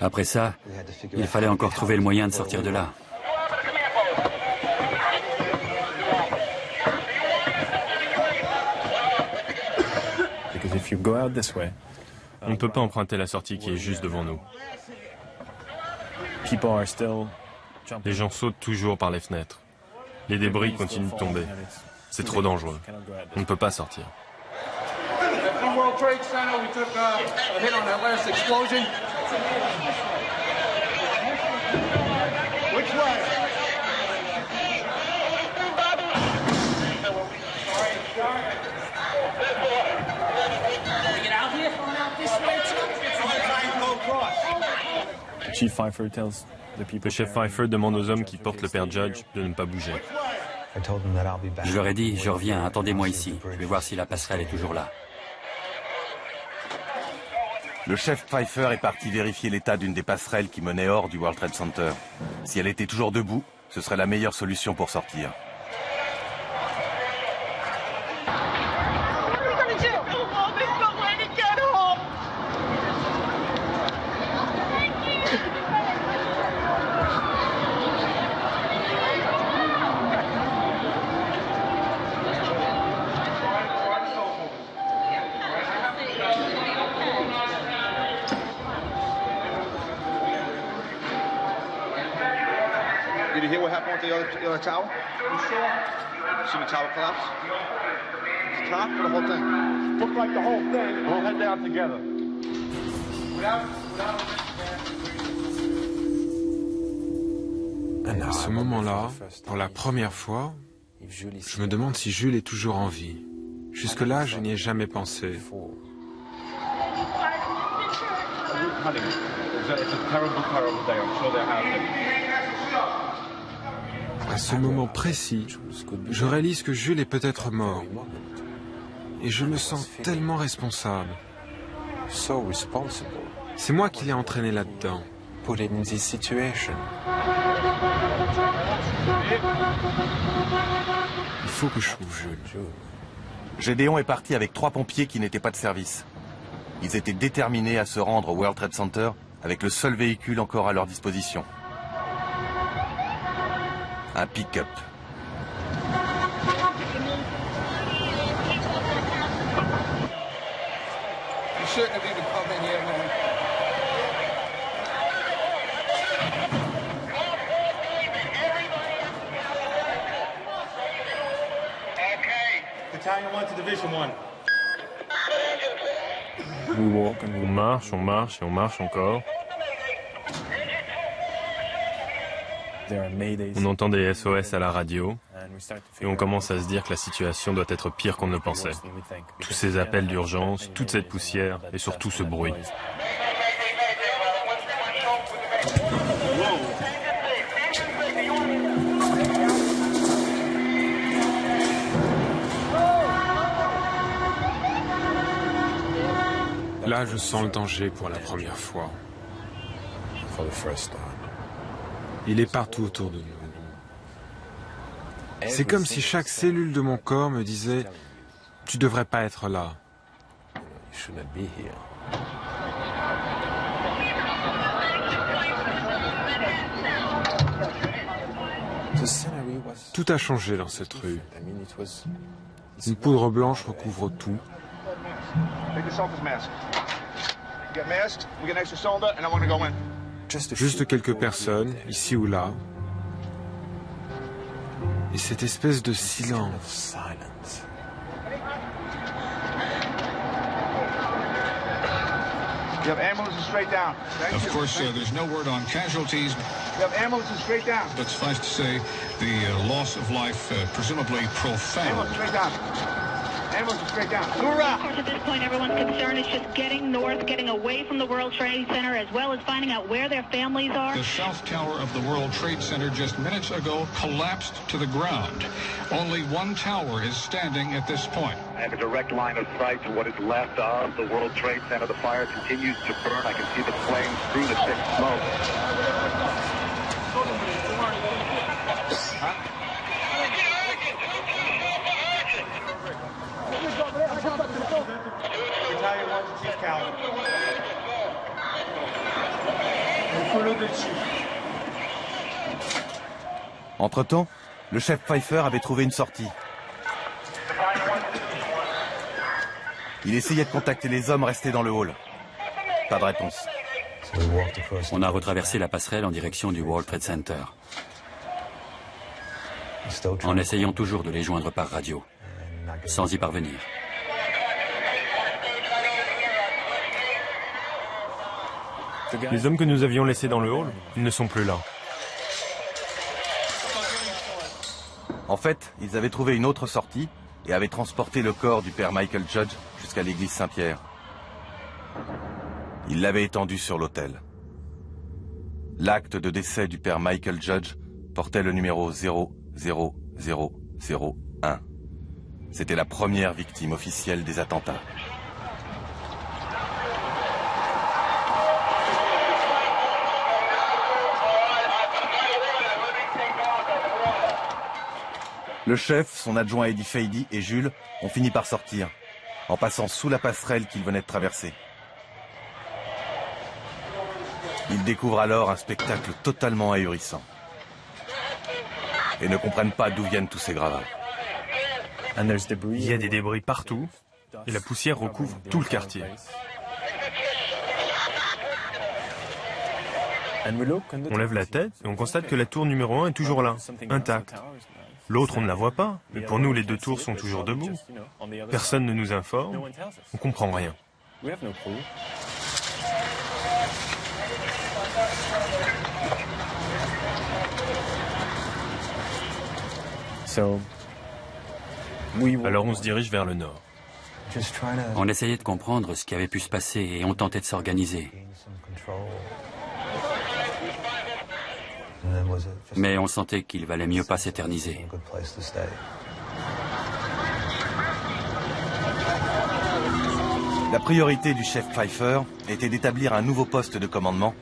Après ça, il fallait encore trouver le moyen de sortir de là. On ne peut pas emprunter la sortie qui est juste devant nous. Les gens sautent toujours par les fenêtres. Les débris continuent de tomber. C'est trop dangereux. On ne peut pas sortir. World Trade Center, we took a hit on that last explosion. Which way? Can we get out here? This way too? Le chef Pfeiffer demande aux hommes qui portent le père Judge de ne pas bouger. Je leur ai dit, je reviens, attendez-moi ici. Je vais voir si la passerelle est toujours là. Le chef Pfeiffer est parti vérifier l'état d'une des passerelles qui menait hors du World Trade Center. Si elle était toujours debout, ce serait la meilleure solution pour sortir. Did you hear what happened with the other tower? You see the tower collapse? The top or the whole thing? Looks like the whole thing. We'll head down together. À ce moment-là, pour la première fois, je me demande si Jules est toujours en vie. Jusque-là, je n'y ai jamais pensé. À ce moment précis, je réalise que Jules est peut-être mort. Et je me sens tellement responsable. C'est moi qui l'ai entraîné là-dedans. Il faut que je trouve Jules. Gédéon est parti avec 3 pompiers qui n'étaient pas de service. Ils étaient déterminés à se rendre au World Trade Center avec le seul véhicule encore à leur disposition. Un pick-up. On marche, on marche et on marche encore. On entend des SOS à la radio et on commence à se dire que la situation doit être pire qu'on ne le pensait. Tous ces appels d'urgence, toute cette poussière et surtout ce bruit. Là, je sens le danger pour la première fois. Il est partout autour de nous. C'est comme si chaque cellule de mon corps me disait « Tu devrais pas être là ». Tout a changé dans cette rue. Une poudre blanche recouvre tout. Juste quelques personnes, ici ou là. Et cette espèce de silence. Of course, there's no word on casualties. But suffice to say, the loss of life presumably profound. Of course, at this point, everyone's concern is just getting north, getting away from the World Trade Center, as well as finding out where their families are. The south tower of the World Trade Center just minutes ago collapsed to the ground. Only one tower is standing at this point. I have a direct line of sight to what is left of the World Trade Center. The fire continues to burn. I can see the flames through the thick smoke. Entre-temps, le chef Pfeiffer avait trouvé une sortie. Il essayait de contacter les hommes restés dans le hall. Pas de réponse. On a retraversé la passerelle en direction du World Trade Center, en essayant toujours de les joindre par radio, sans y parvenir. Les hommes que nous avions laissés dans le hall, ils ne sont plus là. En fait, ils avaient trouvé une autre sortie et avaient transporté le corps du père Michael Judge jusqu'à l'église Saint-Pierre. Ils l'avaient étendu sur l'autel. L'acte de décès du père Michael Judge portait le numéro 00001. C'était la première victime officielle des attentats. Le chef, son adjoint Eddie Fady et Jules ont fini par sortir, en passant sous la passerelle qu'ils venaient de traverser. Ils découvrent alors un spectacle totalement ahurissant et ne comprennent pas d'où viennent tous ces gravats. Il y a des débris partout et la poussière recouvre tout le quartier. On lève la tête et on constate que la tour numéro 1 est toujours là, intacte. L'autre, on ne la voit pas, mais pour nous, les deux tours sont toujours debout. Personne ne nous informe, on comprend rien. Alors on se dirige vers le nord. On essayait de comprendre ce qui avait pu se passer et on tentait de s'organiser. Mais on sentait qu'il valait mieux pas s'éterniser. La priorité du chef Pfeiffer était d'établir un nouveau poste de commandement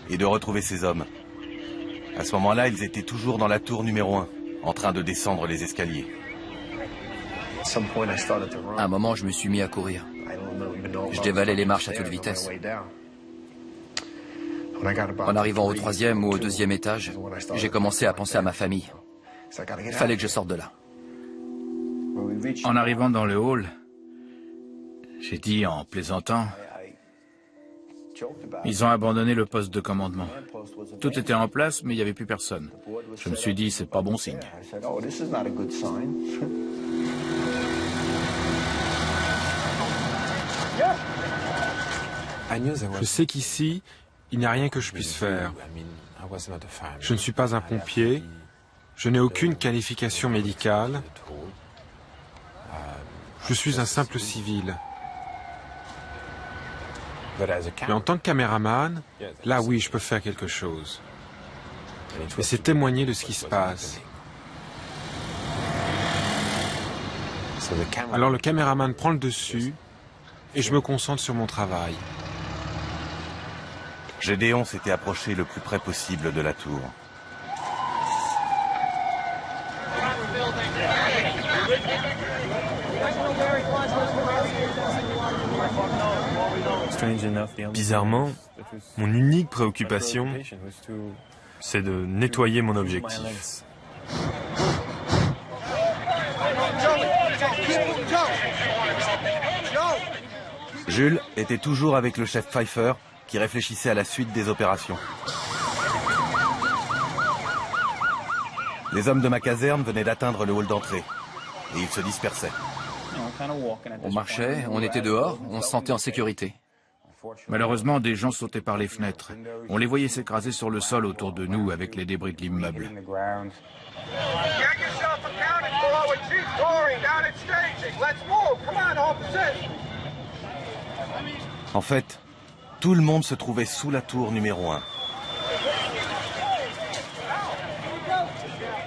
et de retrouver ses hommes. À ce moment-là, ils étaient toujours dans la tour numéro 1, en train de descendre les escaliers. À un moment, je me suis mis à courir. Je dévalais les marches à toute vitesse. En arrivant au 3e ou au 2e étage, j'ai commencé à penser à ma famille. Il fallait que je sorte de là. En arrivant dans le hall, j'ai dit en plaisantant, ils ont abandonné le poste de commandement. Tout était en place, mais il n'y avait plus personne. Je me suis dit, c'est pas bon signe. Je sais qu'ici, il n'y a rien que je puisse faire. Je ne suis pas un pompier, je n'ai aucune qualification médicale, je suis un simple civil. Mais en tant que caméraman, là oui, je peux faire quelque chose. Et c'est témoigner de ce qui se passe. Alors le caméraman prend le dessus et je me concentre sur mon travail. Gédéon s'était approché le plus près possible de la tour. Bizarrement, mon unique préoccupation, c'est de nettoyer mon objectif. Jules était toujours avec le chef Pfeiffer, qui réfléchissait à la suite des opérations. Les hommes de ma caserne venaient d'atteindre le hall d'entrée, et ils se dispersaient. On marchait, on était dehors, on se sentait en sécurité. Malheureusement, des gens sautaient par les fenêtres. On les voyait s'écraser sur le sol autour de nous avec les débris de l'immeuble. En fait, tout le monde se trouvait sous la tour numéro 1.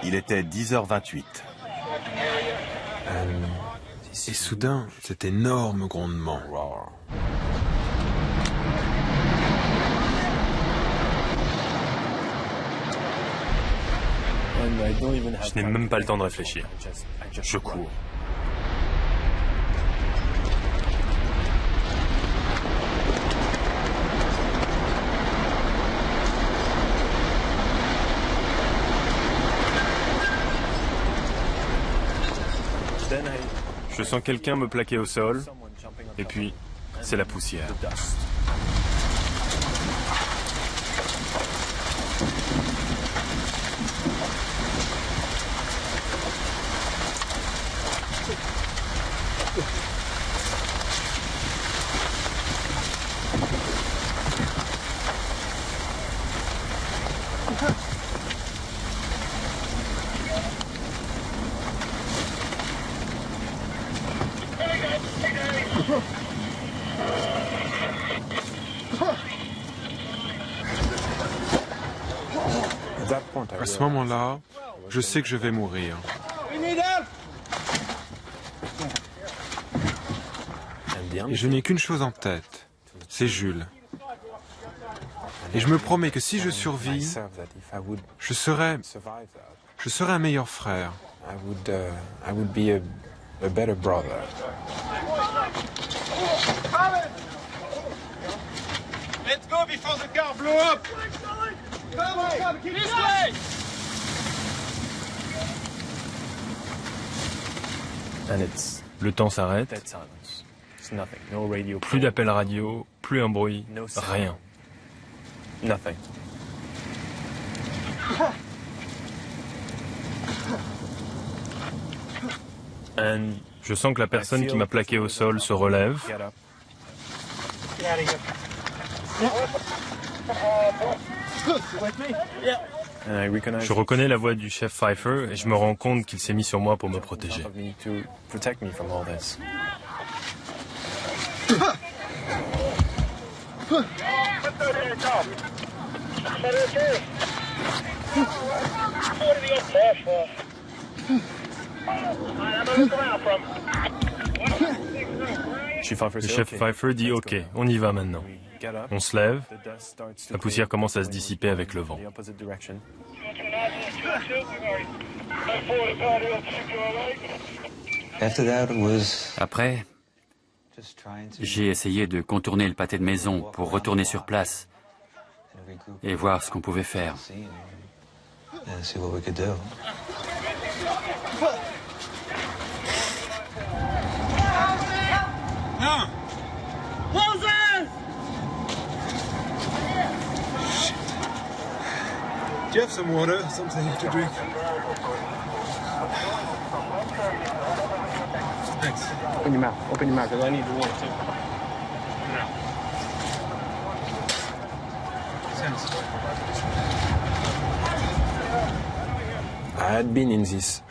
Il était 10h28. Et soudain, cet énorme grondement. Je n'ai même pas le temps de réfléchir. Je cours. Je sens quelqu'un me plaquer au sol, et puis c'est la poussière. ce moment-là, je sais que je vais mourir. Et je n'ai qu'une chose en tête, c'est Jules. Et je me promets que si je survis, je serai un meilleur frère. Let's go before the car blow up! Come, keep this way! Le temps s'arrête. Plus d'appels radio, plus un bruit, rien. Je sens que la personne qui m'a plaqué au sol se relève. Je reconnais la voix du chef Pfeiffer et je me rends compte qu'il s'est mis sur moi pour me protéger. Le chef Pfeiffer dit « Ok, on y va maintenant ». On se lève, la poussière commence à se dissiper avec le vent. Après, j'ai essayé de contourner le pâté de maison pour retourner sur place et voir ce qu'on pouvait faire. Do you have some water, something to drink? Thanks. Open your mouth, because I need the water too.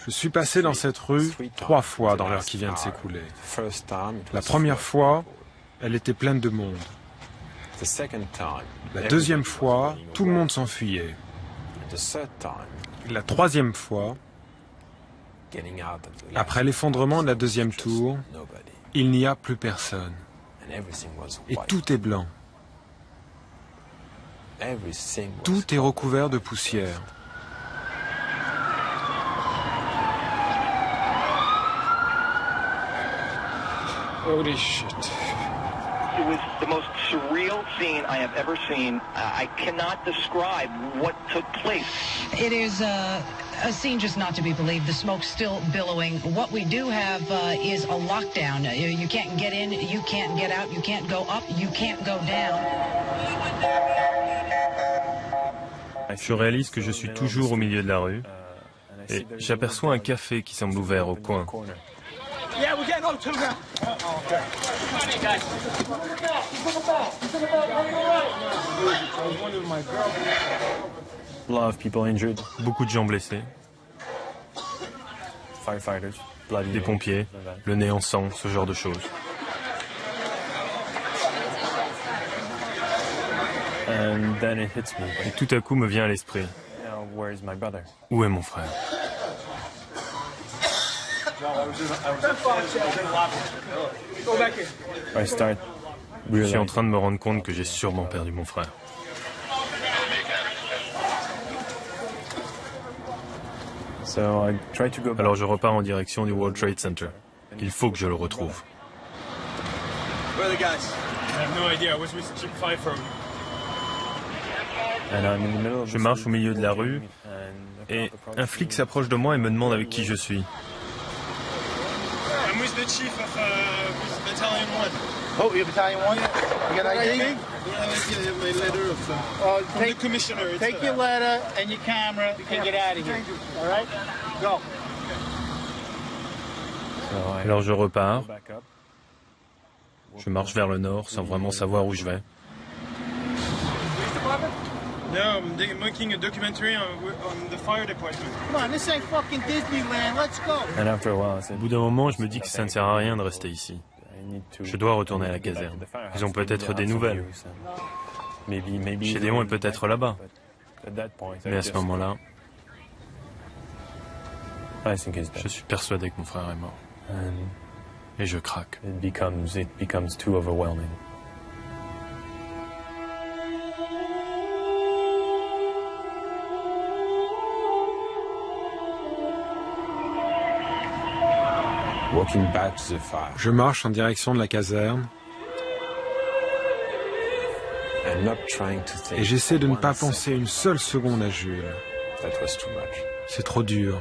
Je suis passé dans cette rue 3 fois dans l'heure qui vient de s'écouler. La première fois, elle était pleine de monde. La deuxième fois, tout le monde s'enfuyait. La troisième fois, après l'effondrement de la deuxième tour, il n'y a plus personne. Et tout est blanc. Tout est recouvert de poussière. Holy shit. It was the most surreal scene I have ever seen. I cannot describe what took place. It is a scene just not to be believed. The smoke's still billowing. What we do have is a lockdown. You can't get in, you can't get out, you can't go up, you can't go down. Je réalise que je suis toujours au milieu de la rue et j'aperçois un café qui semble ouvert au coin. Yeah, we're getting on too now. Okay. Come on, guys. Beaucoup de gens blessés. Des pompiers, le nez en sang, ce genre de choses. Et tout à coup me vient à l'esprit. Où est mon frère? Je suis en train de me rendre compte que j'ai sûrement perdu mon frère. Alors je repars en direction du World Trade Center. Il faut que je le retrouve. Je marche au milieu de la rue et un flic s'approche de moi et me demande avec qui je suis. I'm with the chief of Battalion 1. Oh, you're Battalion 1? You got ID? Yeah, my letter from the commissioner. Take your letter and your camera and get out of here. All right? Go. Alors je repars. Je marche vers le nord sans vraiment savoir où je vais. No, I'm making a documentary on the fire department. Come on, this ain't fucking Disneyland. Let's go. Au bout d'un moment, je me dis que ça ne sert à rien de rester ici. Je dois retourner à la caserne. Ils ont peut-être des nouvelles. Gédéon est peut-être là-bas. Mais à ce moment-là, Je suis persuadé que mon frère est mort. Et je craque. Je marche en direction de la caserne et j'essaie de ne pas penser une seule seconde à Jules. C'est trop dur.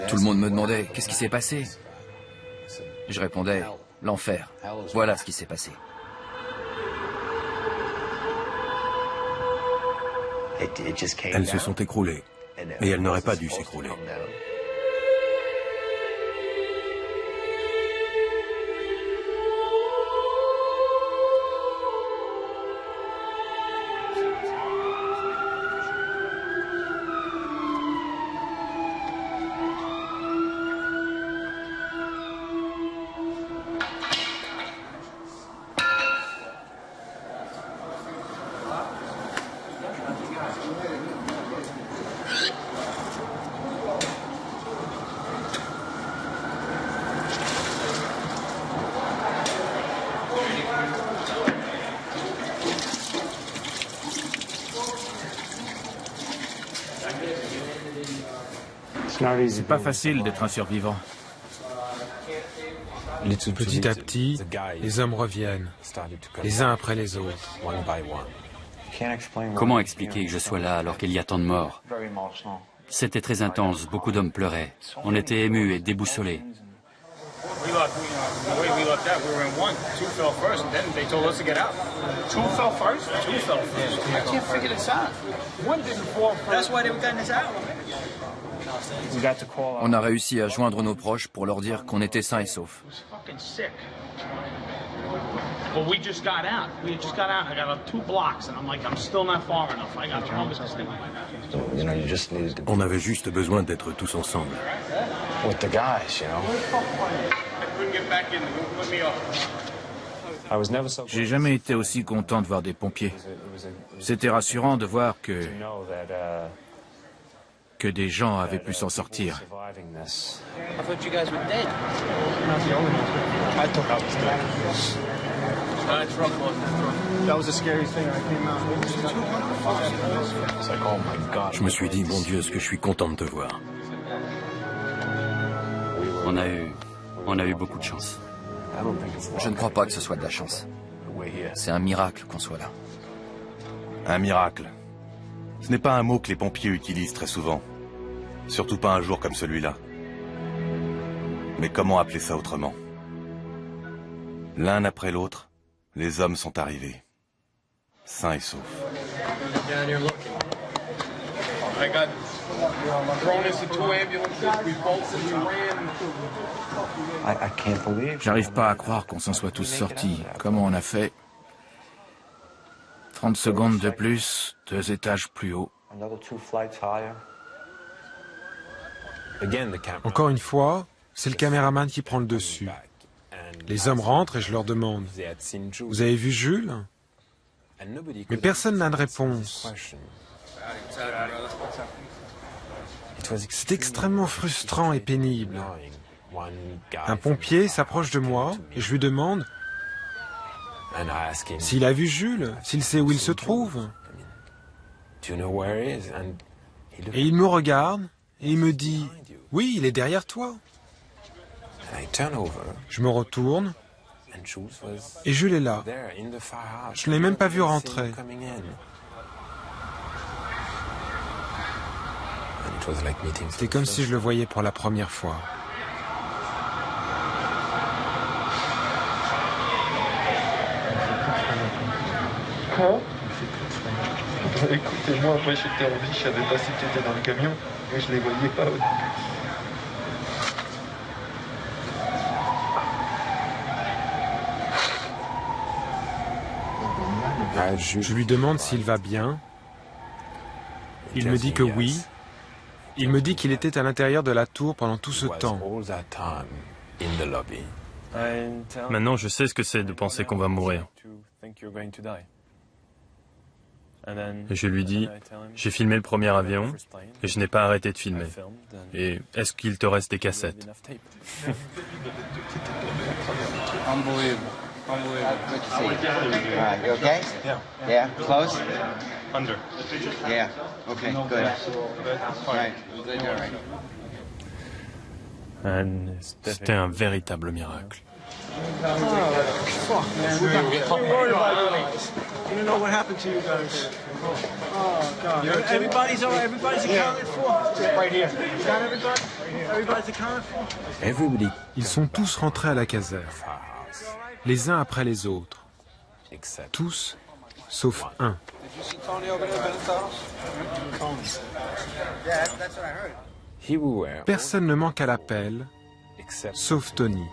Tout le monde me demandait qu'est-ce qui s'est passé. Je répondais l'enfer. Voilà ce qui s'est passé. Elles se sont écroulées. Et elles n'auraient pas dû s'écrouler. C'est pas facile d'être un survivant. Petit à petit, les hommes reviennent, les uns après les autres. Comment expliquer que je sois là alors qu'il y a tant de morts? C'était très intense, beaucoup d'hommes pleuraient. On était émus et déboussolés. On a réussi à joindre nos proches pour leur dire qu'on était sains et saufs. On avait juste besoin d'être tous ensemble. J'ai jamais été aussi content de voir des pompiers. C'était rassurant de voir que des gens avaient pu s'en sortir. Je me suis dit, mon Dieu, ce que je suis content de te voir. On a eu beaucoup de chance. Je ne crois pas que ce soit de la chance. C'est un miracle qu'on soit là. Un miracle. Ce n'est pas un mot que les pompiers utilisent très souvent. Surtout pas un jour comme celui-là. Mais comment appeler ça autrement? L'un après l'autre, les hommes sont arrivés. Sains et saufs. J'arrive pas à croire qu'on s'en soit tous sortis. Comment on a fait? 30 secondes de plus, 2 étages plus haut. Encore une fois, c'est le caméraman qui prend le dessus. Les hommes rentrent et je leur demande « Vous avez vu Jules ?» Mais personne n'a de réponse. C'est extrêmement frustrant et pénible. Un pompier s'approche de moi et je lui demande s'il a vu Jules, s'il sait où il se trouve. Et il me regarde et il me dit « Oui, il est derrière toi ». Je me retourne et Jules est là. Je ne l'ai même pas vu rentrer. C'était comme si je le voyais pour la première fois. Écoutez, moi, après j'étais en vie, je savais pas si tu étais dans le camion, mais je les voyais pas au début. Je lui demande s'il va bien. Il me dit que oui. Il me dit qu'il était à l'intérieur de la tour pendant tout ce temps. Maintenant, je sais ce que c'est de penser qu'on va mourir. Et je lui dis, j'ai filmé le premier avion et je n'ai pas arrêté de filmer. Et est-ce qu'il te reste des cassettes? Unbelievable. Good to see you. All right, you okay? Yeah. Close? Under. Yeah. Okay, good. All right. Good, all right. C'était un véritable miracle. Oh, fuck, man. We're worried about you. You don't know what happened to you guys. Oh, God. Everybody's all right. Everybody's accounted for. Right here. You got everybody? Everybody's accounted for? Ils sont tous rentrés à la caserne, les uns après les autres. Tous, sauf un. Personne ne manque à l'appel, sauf Tony.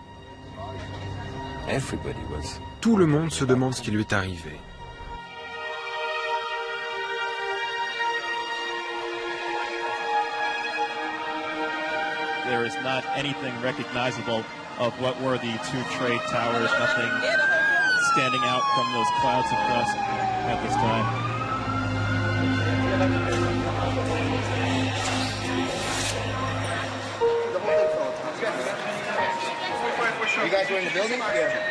Tout le monde se demande ce qui lui est arrivé. There is not anything recognizable of what were the two trade towers, nothing standing out from those clouds of dust at this time. You guys were in the building? Yeah.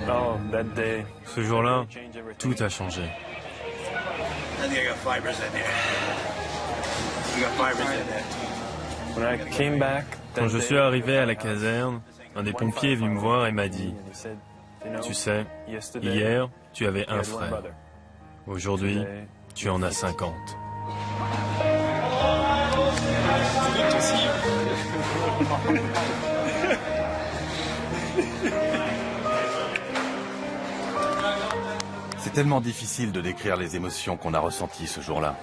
Oh, ce jour-là, tout a changé. Quand je suis arrivé à la caserne, un des pompiers est venu me voir et m'a dit, « Tu sais, hier, tu avais un frère. Aujourd'hui, tu en as 50. » C'est tellement difficile de décrire les émotions qu'on a ressenties ce jour-là.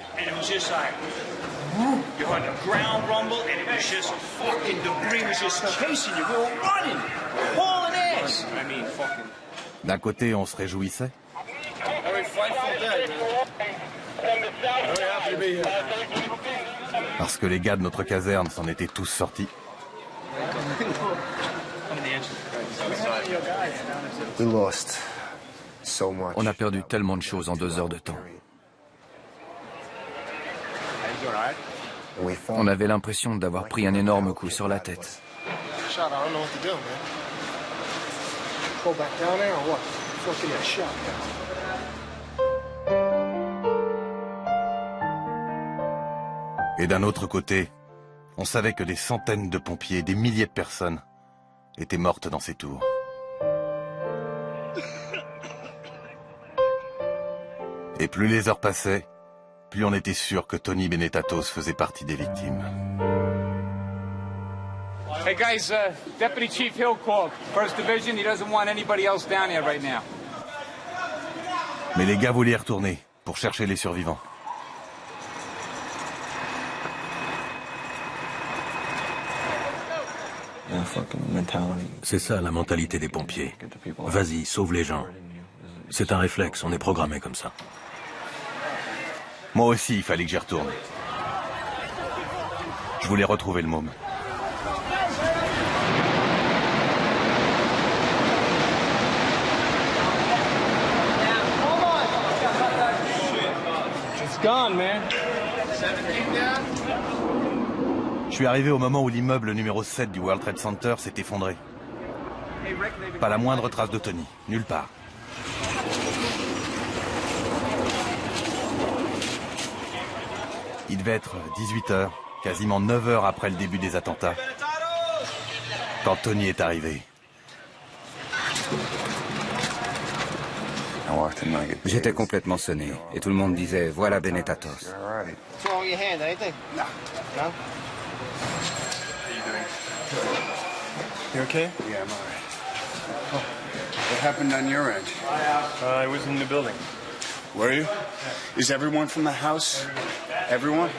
D'un côté, on se réjouissait. Parce que les gars de notre caserne s'en étaient tous sortis. On a perdu tellement de choses en 2 heures de temps. On avait l'impression d'avoir pris un énorme coup sur la tête. Et d'un autre côté, on savait que des centaines de pompiers, des milliers de personnes étaient mortes dans ces tours. Et plus les heures passaient, plus on était sûr que Tony Benetatos faisait partie des victimes. Hey guys, Deputy Chief Hill called. First Division, he doesn't want anybody else down here right now. Mais les gars voulaient y retourner pour chercher les survivants. C'est ça la mentalité des pompiers. Vas-y, sauve les gens. C'est un réflexe, on est programmé comme ça. Moi aussi, il fallait que j'y retourne. Je voulais retrouver le môme. Je suis arrivé au moment où l'immeuble numéro 7 du World Trade Center s'est effondré. Pas la moindre trace de Tony, nulle part. Il devait être 18h, quasiment 9 heures après le début des attentats, quand Tony est arrivé. J'étais complètement sonné, et tout le monde disait « Voilà Benetatos ». You okay? Yeah, I'm all right. What happened on your end? I was in the building. Were you? Is everyone from the house? Everyone?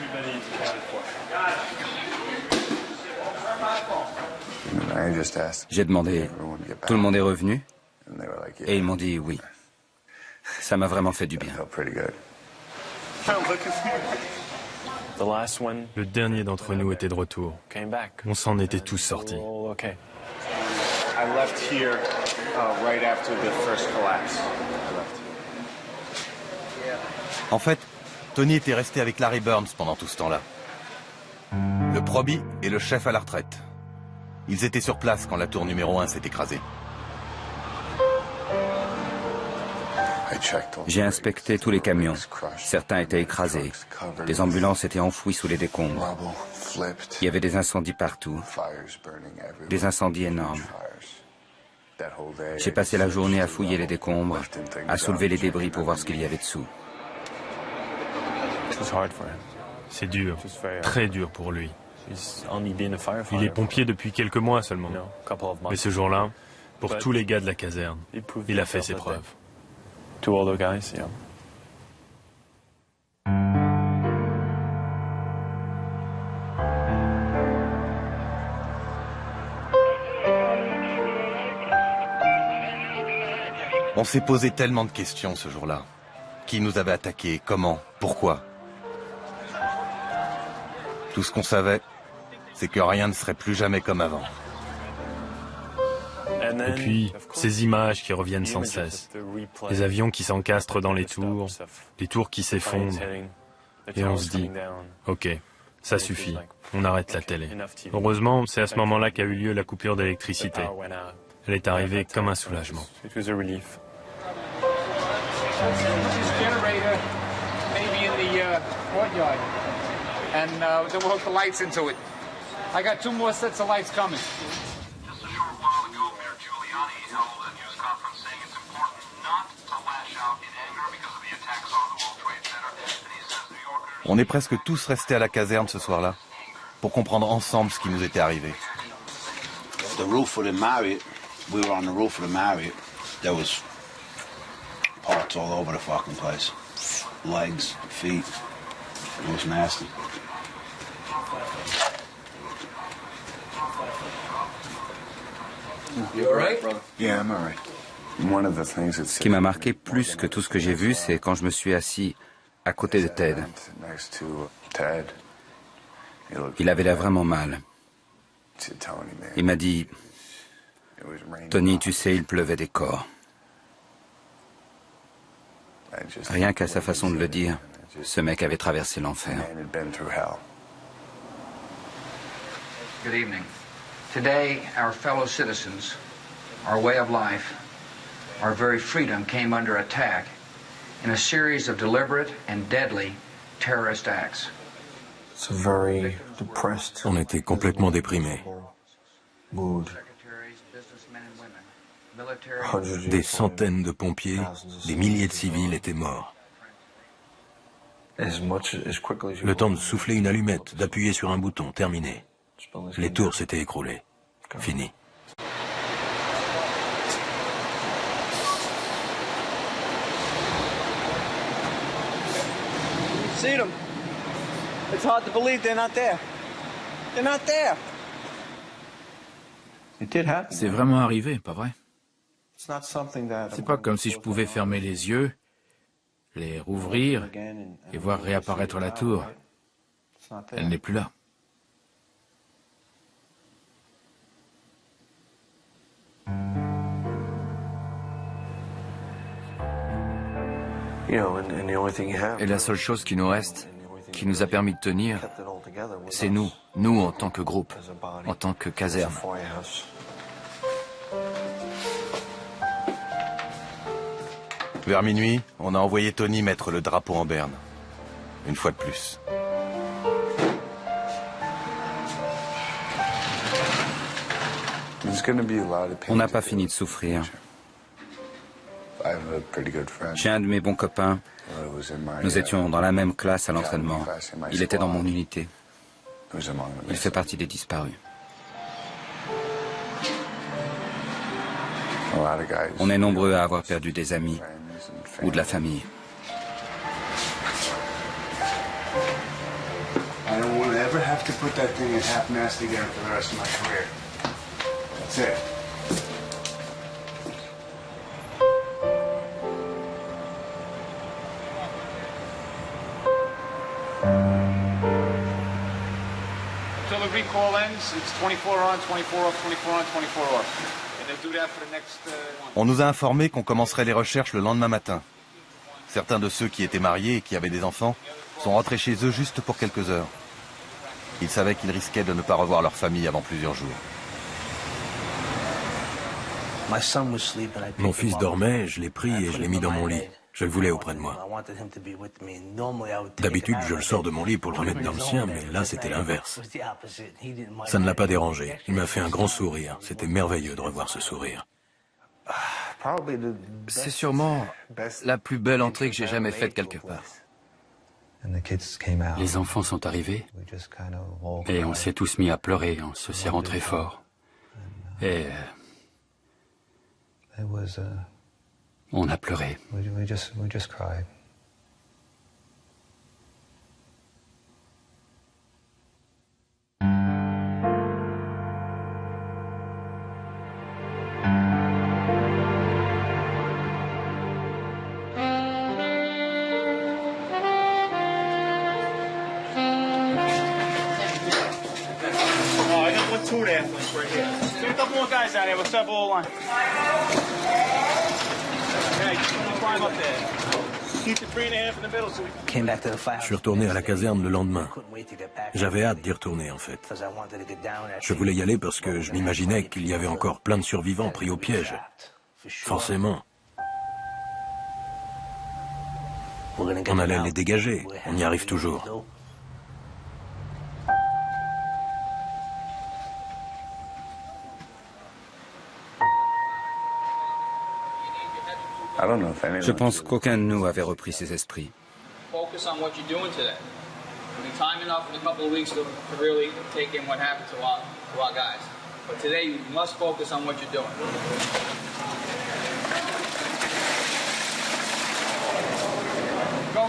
J'ai demandé, tout le monde est revenu? Et ils m'ont dit oui. Ça m'a vraiment fait du bien. Le dernier d'entre nous était de retour. On s'en était tous sortis. En fait, Tony était resté avec Larry Burns pendant tout ce temps-là. Le probi et le chef à la retraite. Ils étaient sur place quand la tour numéro 1 s'est écrasée. J'ai inspecté tous les camions. Certains étaient écrasés. Des ambulances étaient enfouies sous les décombres. Il y avait des incendies partout. Des incendies énormes. J'ai passé la journée à fouiller les décombres, à soulever les débris pour voir ce qu'il y avait dessous. C'est dur, très dur pour lui. Il est pompier depuis quelques mois seulement. Mais ce jour-là, pour tous les gars de la caserne, il a fait ses preuves. On s'est posé tellement de questions ce jour-là. Qui nous avait attaqués? Comment? Pourquoi? Tout ce qu'on savait, c'est que rien ne serait plus jamais comme avant. Et puis, ces images qui reviennent sans cesse. Les avions qui s'encastrent dans les tours qui s'effondrent. Et on se dit, ok, ça suffit, on arrête la télé. Heureusement, c'est à ce moment-là qu'a eu lieu la coupure d'électricité. Elle est arrivée comme un soulagement. And then we'll hook the lights into it. I got 2 more sets of lights coming. Just a short while ago, Mayor Giuliani held a news conference saying it's important not to lash out in anger because of the attacks on the World Trade Center. And he says New Yorkers... On est presque tous restés à la caserne ce soir-là pour comprendre ensemble ce qui nous était arrivé. The roof of the Marriott, we were on the roof of the Marriott. There was parts all over the fucking place. Legs, feet. It was nasty. Ce qui m'a marqué plus que tout ce que j'ai vu, c'est quand je me suis assis à côté de Ted. Il avait l'air vraiment mal. Il m'a dit, « Tony, tu sais, il pleuvait des corps. » Rien qu'à sa façon de le dire, ce mec avait traversé l'enfer. Good evening. Today, our fellow citizens, our way of life, our very freedom came under attack in a series of deliberate and deadly terrorist acts. On était complètement déprimés. Des centaines de pompiers, des milliers de civils étaient morts. Le temps de souffler une allumette, d'appuyer sur un bouton, terminé. Les tours s'étaient écroulées. Fini. See them. It's hard to believe they're not there. They're not there. C'est vraiment arrivé, pas vrai? C'est pas comme si je pouvais fermer les yeux, les rouvrir et voir réapparaître la tour. Elle n'est plus là. Et la seule chose qui nous reste, qui nous a permis de tenir, c'est nous en tant que groupe, en tant que caserne. Vers minuit, on a envoyé Tony mettre le drapeau en berne. Une fois de plus. On n'a pas fini de souffrir. J'ai un de mes bons copains. Nous étions dans la même classe à l'entraînement. Il était dans mon unité. Il fait partie des disparus. On est nombreux à avoir perdu des amis ou de la famille. never have to put that thing in half-mast again for the rest of my career. That's it. Until the recall ends, it's 24 on, 24 off, 24 on, 24 off. And they'll do that for the next one. On nous a informé qu'on commencerait les recherches le lendemain matin. Certains de ceux qui étaient mariés et qui avaient des enfants sont rentrés chez eux juste pour quelques heures. Ils savaient qu'ils risquaient de ne pas revoir leur famille avant plusieurs jours. Mon fils dormait, je l'ai pris et je l'ai mis dans mon lit. Je le voulais auprès de moi. D'habitude, je le sors de mon lit pour le remettre dans le sien, mais là, c'était l'inverse. Ça ne l'a pas dérangé. Il m'a fait un grand sourire. C'était merveilleux de revoir ce sourire. C'est sûrement la plus belle entrée que j'ai jamais faite quelque part. Les enfants sont arrivés et on s'est tous mis à pleurer en se serrant très fort. Et on a pleuré. Je suis retourné à la caserne le lendemain. J'avais hâte d'y retourner, en fait. Je voulais y aller parce que je m'imaginais qu'il y avait encore plein de survivants pris au piège. Forcément. On allait les dégager. On y arrive toujours. Je pense qu'aucun de nous avait repris ses esprits. Go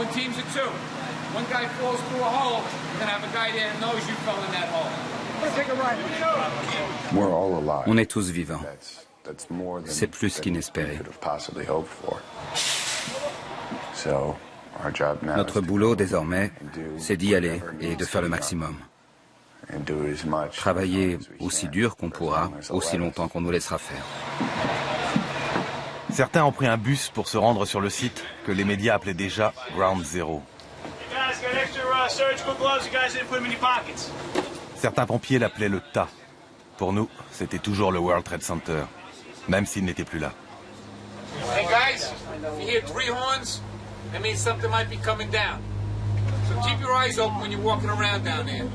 in teams of two. One guy falls through a hole, you're gonna have a guy there that knows you fell in that hole. Take a ride. On est tous vivants. C'est plus qu'inespéré. Notre boulot, désormais, c'est d'y aller et de faire le maximum. Travailler aussi dur qu'on pourra, aussi longtemps qu'on nous laissera faire. Certains ont pris un bus pour se rendre sur le site que les médias appelaient déjà Ground Zero. Certains pompiers l'appelaient le tas. Pour nous, c'était toujours le World Trade Center, même s'il n'était plus là. Hey guys, if you hear 3 horns, that means something might be coming down. So keep your eyes open when you're walking around down there.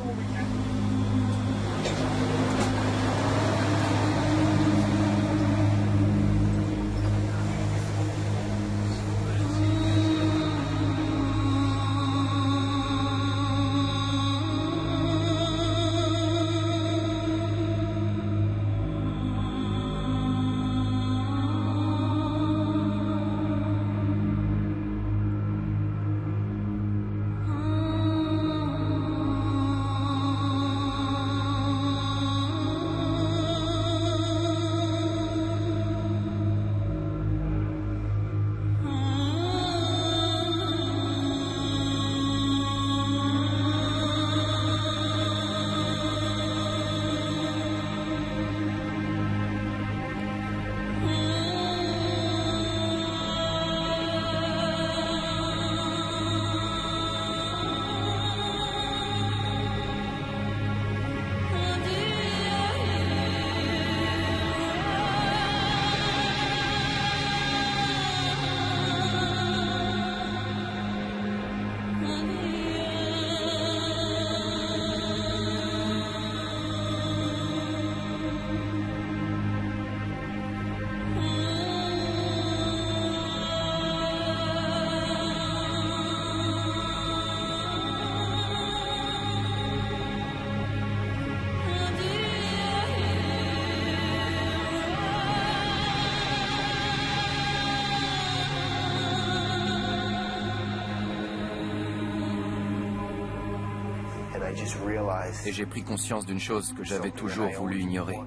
Et j'ai pris conscience d'une chose que j'avais toujours voulu ignorer.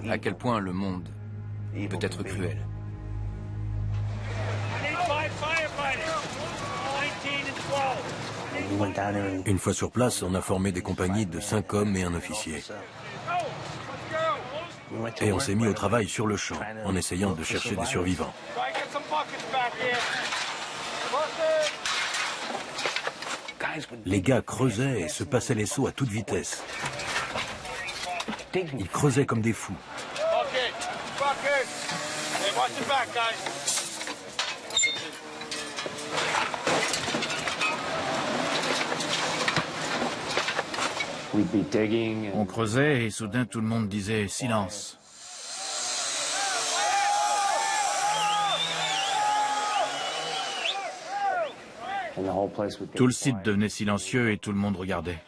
À quel point le monde peut être cruel. Une fois sur place, on a formé des compagnies de 5 hommes et un officier. Et on s'est mis au travail sur le champ, en essayant de chercher des survivants. Les gars creusaient et se passaient les seaux à toute vitesse. Ils creusaient comme des fous. On creusait et soudain tout le monde disait « silence ». Tout le site devenait silencieux et tout le monde regardait.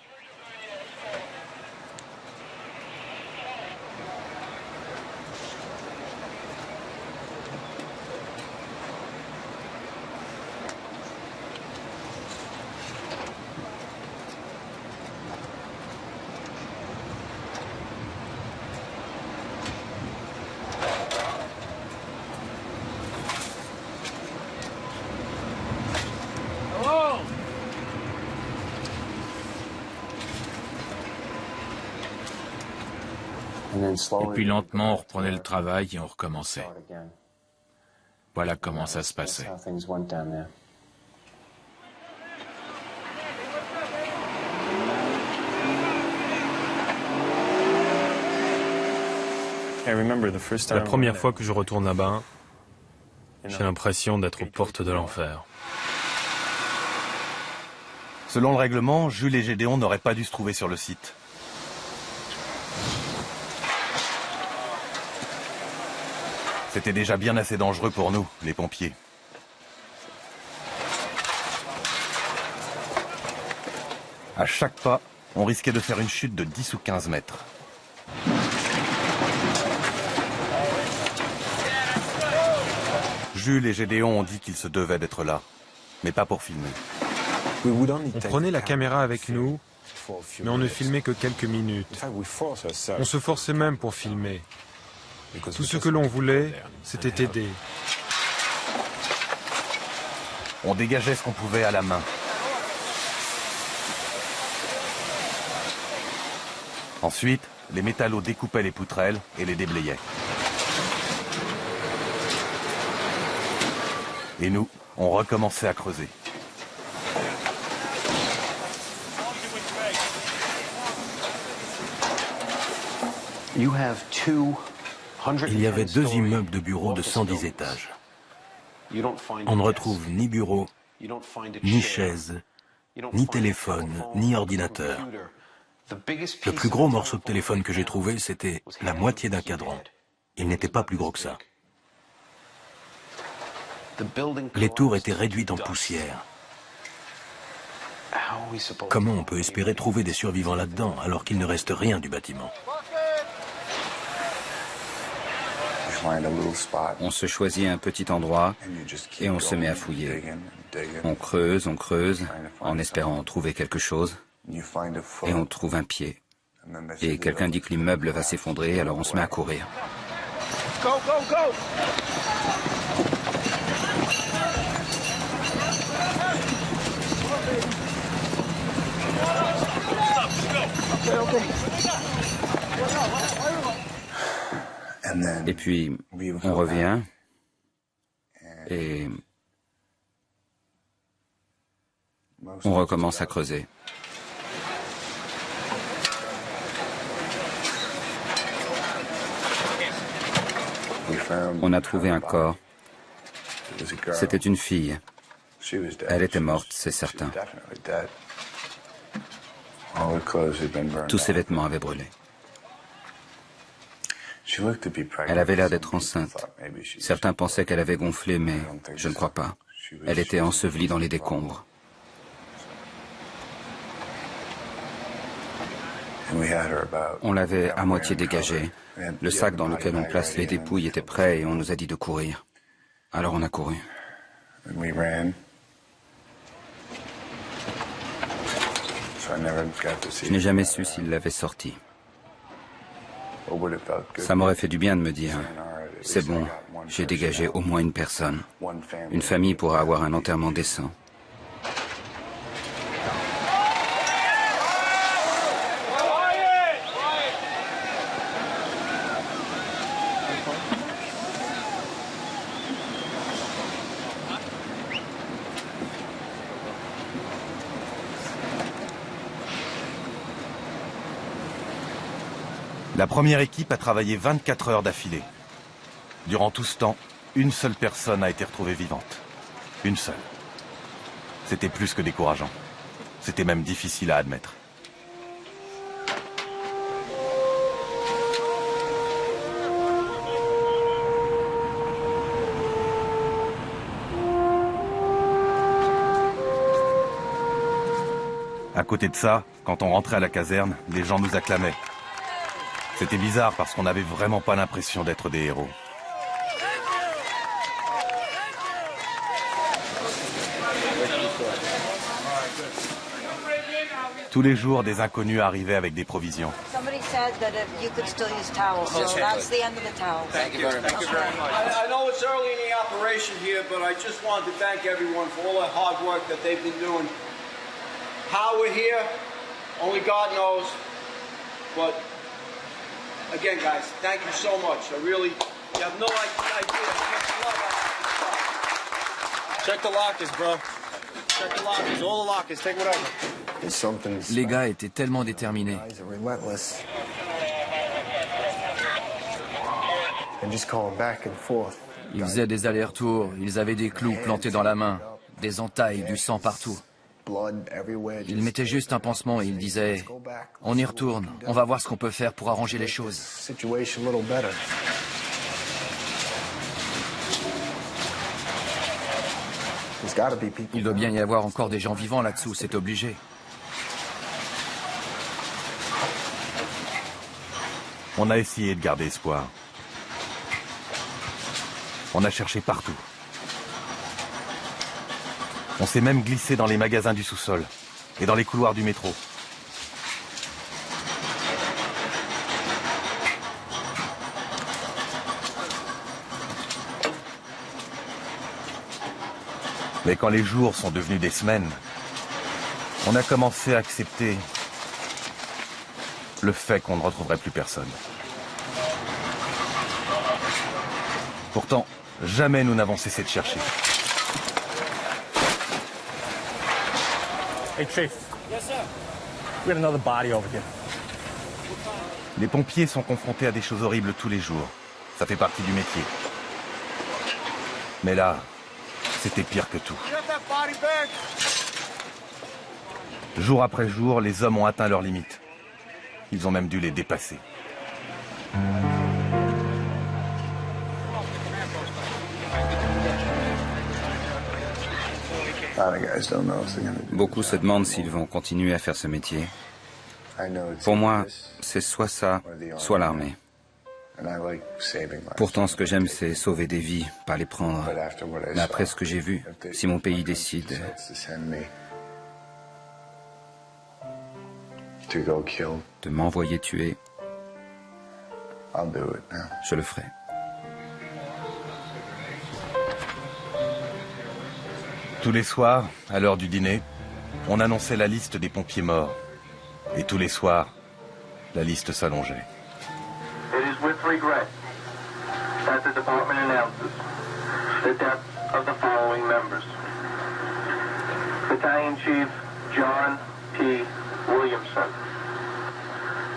Et puis lentement, on reprenait le travail et on recommençait. Voilà comment ça se passait. La première fois que je retourne là-bas, j'ai l'impression d'être aux portes de l'enfer. Selon le règlement, Jules et Gédéon n'auraient pas dû se trouver sur le site. C'était déjà bien assez dangereux pour nous, les pompiers. À chaque pas, on risquait de faire une chute de 10 ou 15 mètres. Jules et Gédéon ont dit qu'ils se devaient d'être là, mais pas pour filmer. On prenait la caméra avec nous, mais on ne filmait que quelques minutes. On se forçait même pour filmer. Tout ce que l'on voulait, c'était aider. On dégageait ce qu'on pouvait à la main. Ensuite, les métallos découpaient les poutrelles et les déblayaient. Et nous, on recommençait à creuser. Il y avait 2 immeubles de bureaux de 110 étages. On ne retrouve ni bureau, ni chaise, ni téléphone, ni ordinateur. Le plus gros morceau de téléphone que j'ai trouvé, c'était la moitié d'un cadran. Il n'était pas plus gros que ça. Les tours étaient réduites en poussière. Comment on peut espérer trouver des survivants là-dedans alors qu'il ne reste rien du bâtiment ? On se choisit un petit endroit et on se met à fouiller. On creuse, en espérant trouver quelque chose, et on trouve un pied. Et quelqu'un dit que l'immeuble va s'effondrer, alors on se met à courir. Go, go, go! Et puis, on revient et on recommence à creuser. On a trouvé un corps. C'était une fille. Elle était morte, c'est certain. Tous ses vêtements avaient brûlé. Elle avait l'air d'être enceinte. Certains pensaient qu'elle avait gonflé, mais je ne crois pas. Elle était ensevelie dans les décombres. On l'avait à moitié dégagée. Le sac dans lequel on place les dépouilles était prêt et on nous a dit de courir. Alors on a couru. Je n'ai jamais su s'il l'avait sorti. Ça m'aurait fait du bien de me dire, c'est bon, j'ai dégagé au moins une personne. Une famille pourra avoir un enterrement décent. La première équipe a travaillé 24 heures d'affilée. Durant tout ce temps, une seule personne a été retrouvée vivante. Une seule. C'était plus que décourageant. C'était même difficile à admettre. À côté de ça, quand on rentrait à la caserne, les gens nous acclamaient. C'était bizarre parce qu'on n'avait vraiment pas l'impression d'être des héros. Tous les jours, des inconnus arrivaient avec des provisions. Somebody said that you could still use towels, so that's the end of the towels. Thank you very much. I know it's early in the operation here, but I just wanted to thank everyone for all the hard work that they've been doing. How we're here, only God knows, but again, guys, thank you so much. I really, you have no idea. Check the lockers, bro. Check the lockers, all the lockers, take whatever. Les gars étaient tellement déterminés. Ils faisaient des allers-retours, ils avaient des clous plantés dans la main, des entailles, du sang partout. Ils mettaient juste un pansement et ils disaient « On y retourne, on va voir ce qu'on peut faire pour arranger les choses ». Il doit bien y avoir encore des gens vivants là-dessous, c'est obligé. On a essayé de garder espoir. On a cherché partout. On s'est même glissé dans les magasins du sous-sol et dans les couloirs du métro. Mais quand les jours sont devenus des semaines, on a commencé à accepter le fait qu'on ne retrouverait plus personne. Pourtant, jamais nous n'avons cessé de chercher. Hey, Chief. Yes, sir. We got another body over here. Les pompiers sont confrontés à des choses horribles tous les jours. Ça fait partie du métier. Mais là, c'était pire que tout. Jour après jour, les hommes ont atteint leurs limites. Ils ont même dû les dépasser. Beaucoup se demandent s'ils vont continuer à faire ce métier. Pour moi, c'est soit ça, soit l'armée. Pourtant, ce que j'aime, c'est sauver des vies, pas les prendre. Mais après ce que j'ai vu, si mon pays décide de m'envoyer tuer, je le ferai. Tous les soirs, à l'heure du dîner, on annonçait la liste des pompiers morts. Et tous les soirs, la liste s'allongeait. It is with regret that the department announces the death of the following members. Battalion Chief John P. Williamson.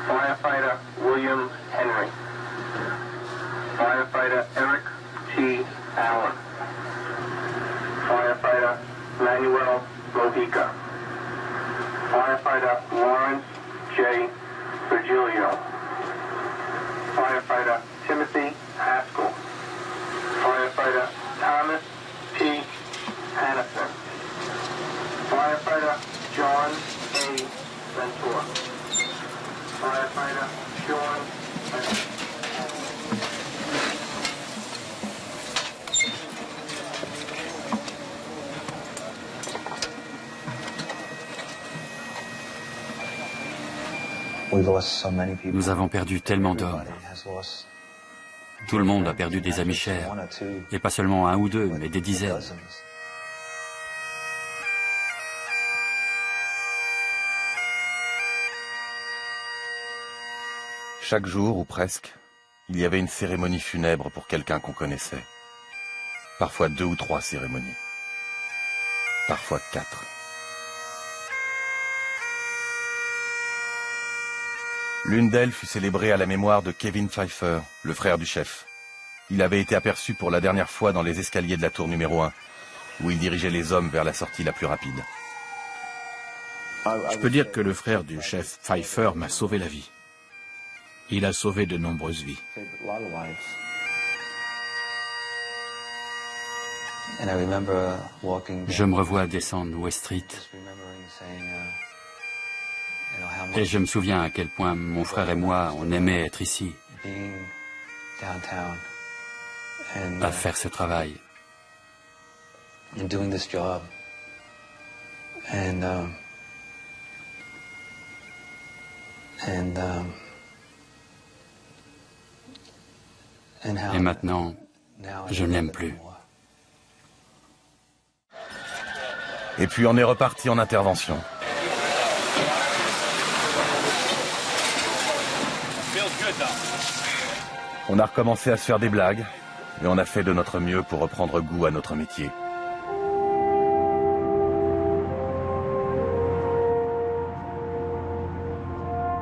Firefighter William Henry. Firefighter Eric T. Allen. Firefighter Manuel Mojica. Firefighter Lawrence J. Virgilio. Firefighter Timothy Haskell. Firefighter Thomas P. Hannison. Firefighter John A. Ventura. Firefighter Sean Bennett. Nous avons perdu tellement d'hommes. Tout le monde a perdu des amis chers. Et pas seulement un ou deux, mais des dizaines. Chaque jour, ou presque, il y avait une cérémonie funèbre pour quelqu'un qu'on connaissait. Parfois 2 ou 3 cérémonies. Parfois 4. L'une d'elles fut célébrée à la mémoire de Kevin Pfeiffer, le frère du chef. Il avait été aperçu pour la dernière fois dans les escaliers de la tour numéro 1, où il dirigeait les hommes vers la sortie la plus rapide. Je peux dire que le frère du chef Pfeiffer m'a sauvé la vie. Il a sauvé de nombreuses vies. Je me revois descendre West Street. Et je me souviens à quel point mon frère et moi, on aimait être ici, à faire ce travail. Et maintenant, je ne l'aime plus. Et puis on est reparti en intervention. On a recommencé à se faire des blagues, et on a fait de notre mieux pour reprendre goût à notre métier.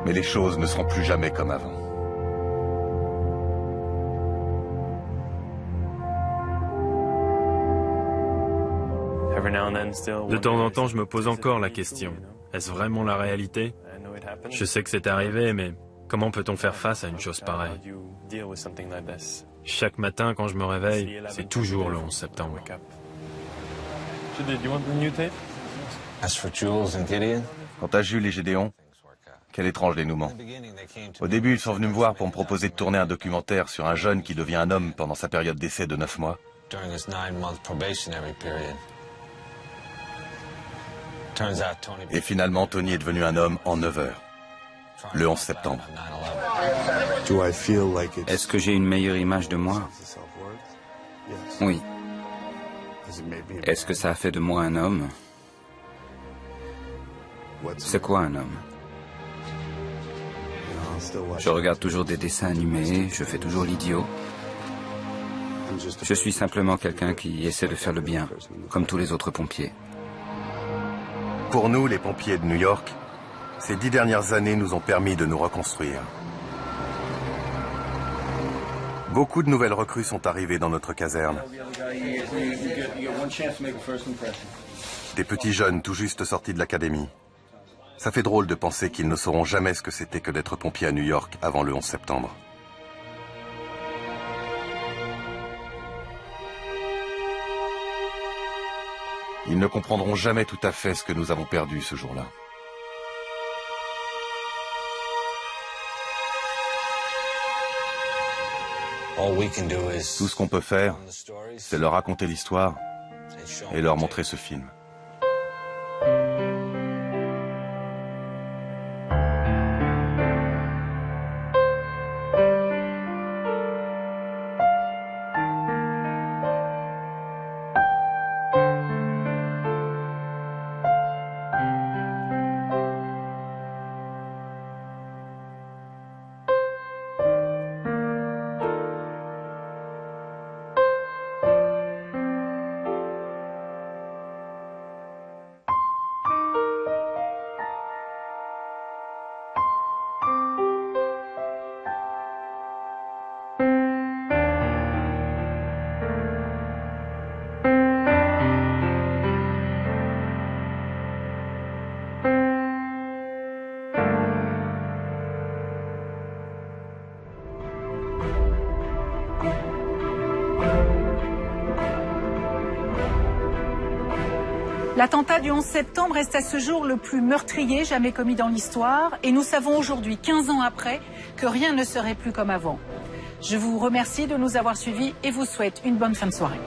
Mais les choses ne seront plus jamais comme avant. De temps en temps, je me pose encore la question. Est-ce vraiment la réalité? Je sais que c'est arrivé, mais comment peut-on faire face à une chose pareille? Chaque matin, quand je me réveille, c'est toujours le 11 septembre. Quant à Jules et Gédéon, quel étrange dénouement. Au début, ils sont venus me voir pour me proposer de tourner un documentaire sur un jeune qui devient un homme pendant sa période d'essai de 9 mois. Et finalement, Tony est devenu un homme en 9 heures, le 11 septembre. Est-ce que j'ai une meilleure image de moi? Oui. Est-ce que ça a fait de moi un homme? C'est quoi un homme? Je regarde toujours des dessins animés, je fais toujours l'idiot. Je suis simplement quelqu'un qui essaie de faire le bien, comme tous les autres pompiers. Pour nous, les pompiers de New York, ces 10 dernières années nous ont permis de nous reconstruire. Beaucoup de nouvelles recrues sont arrivées dans notre caserne. Des petits jeunes tout juste sortis de l'académie. Ça fait drôle de penser qu'ils ne sauront jamais ce que c'était que d'être pompier à New York avant le 11 septembre. Ils ne comprendront jamais tout à fait ce que nous avons perdu ce jour-là. Tout ce qu'on peut faire, c'est leur raconter l'histoire et leur montrer ce film. L'attentat du 11 septembre reste à ce jour le plus meurtrier jamais commis dans l'histoire et nous savons aujourd'hui, 15 ans après, que rien ne serait plus comme avant. Je vous remercie de nous avoir suivis et vous souhaite une bonne fin de soirée.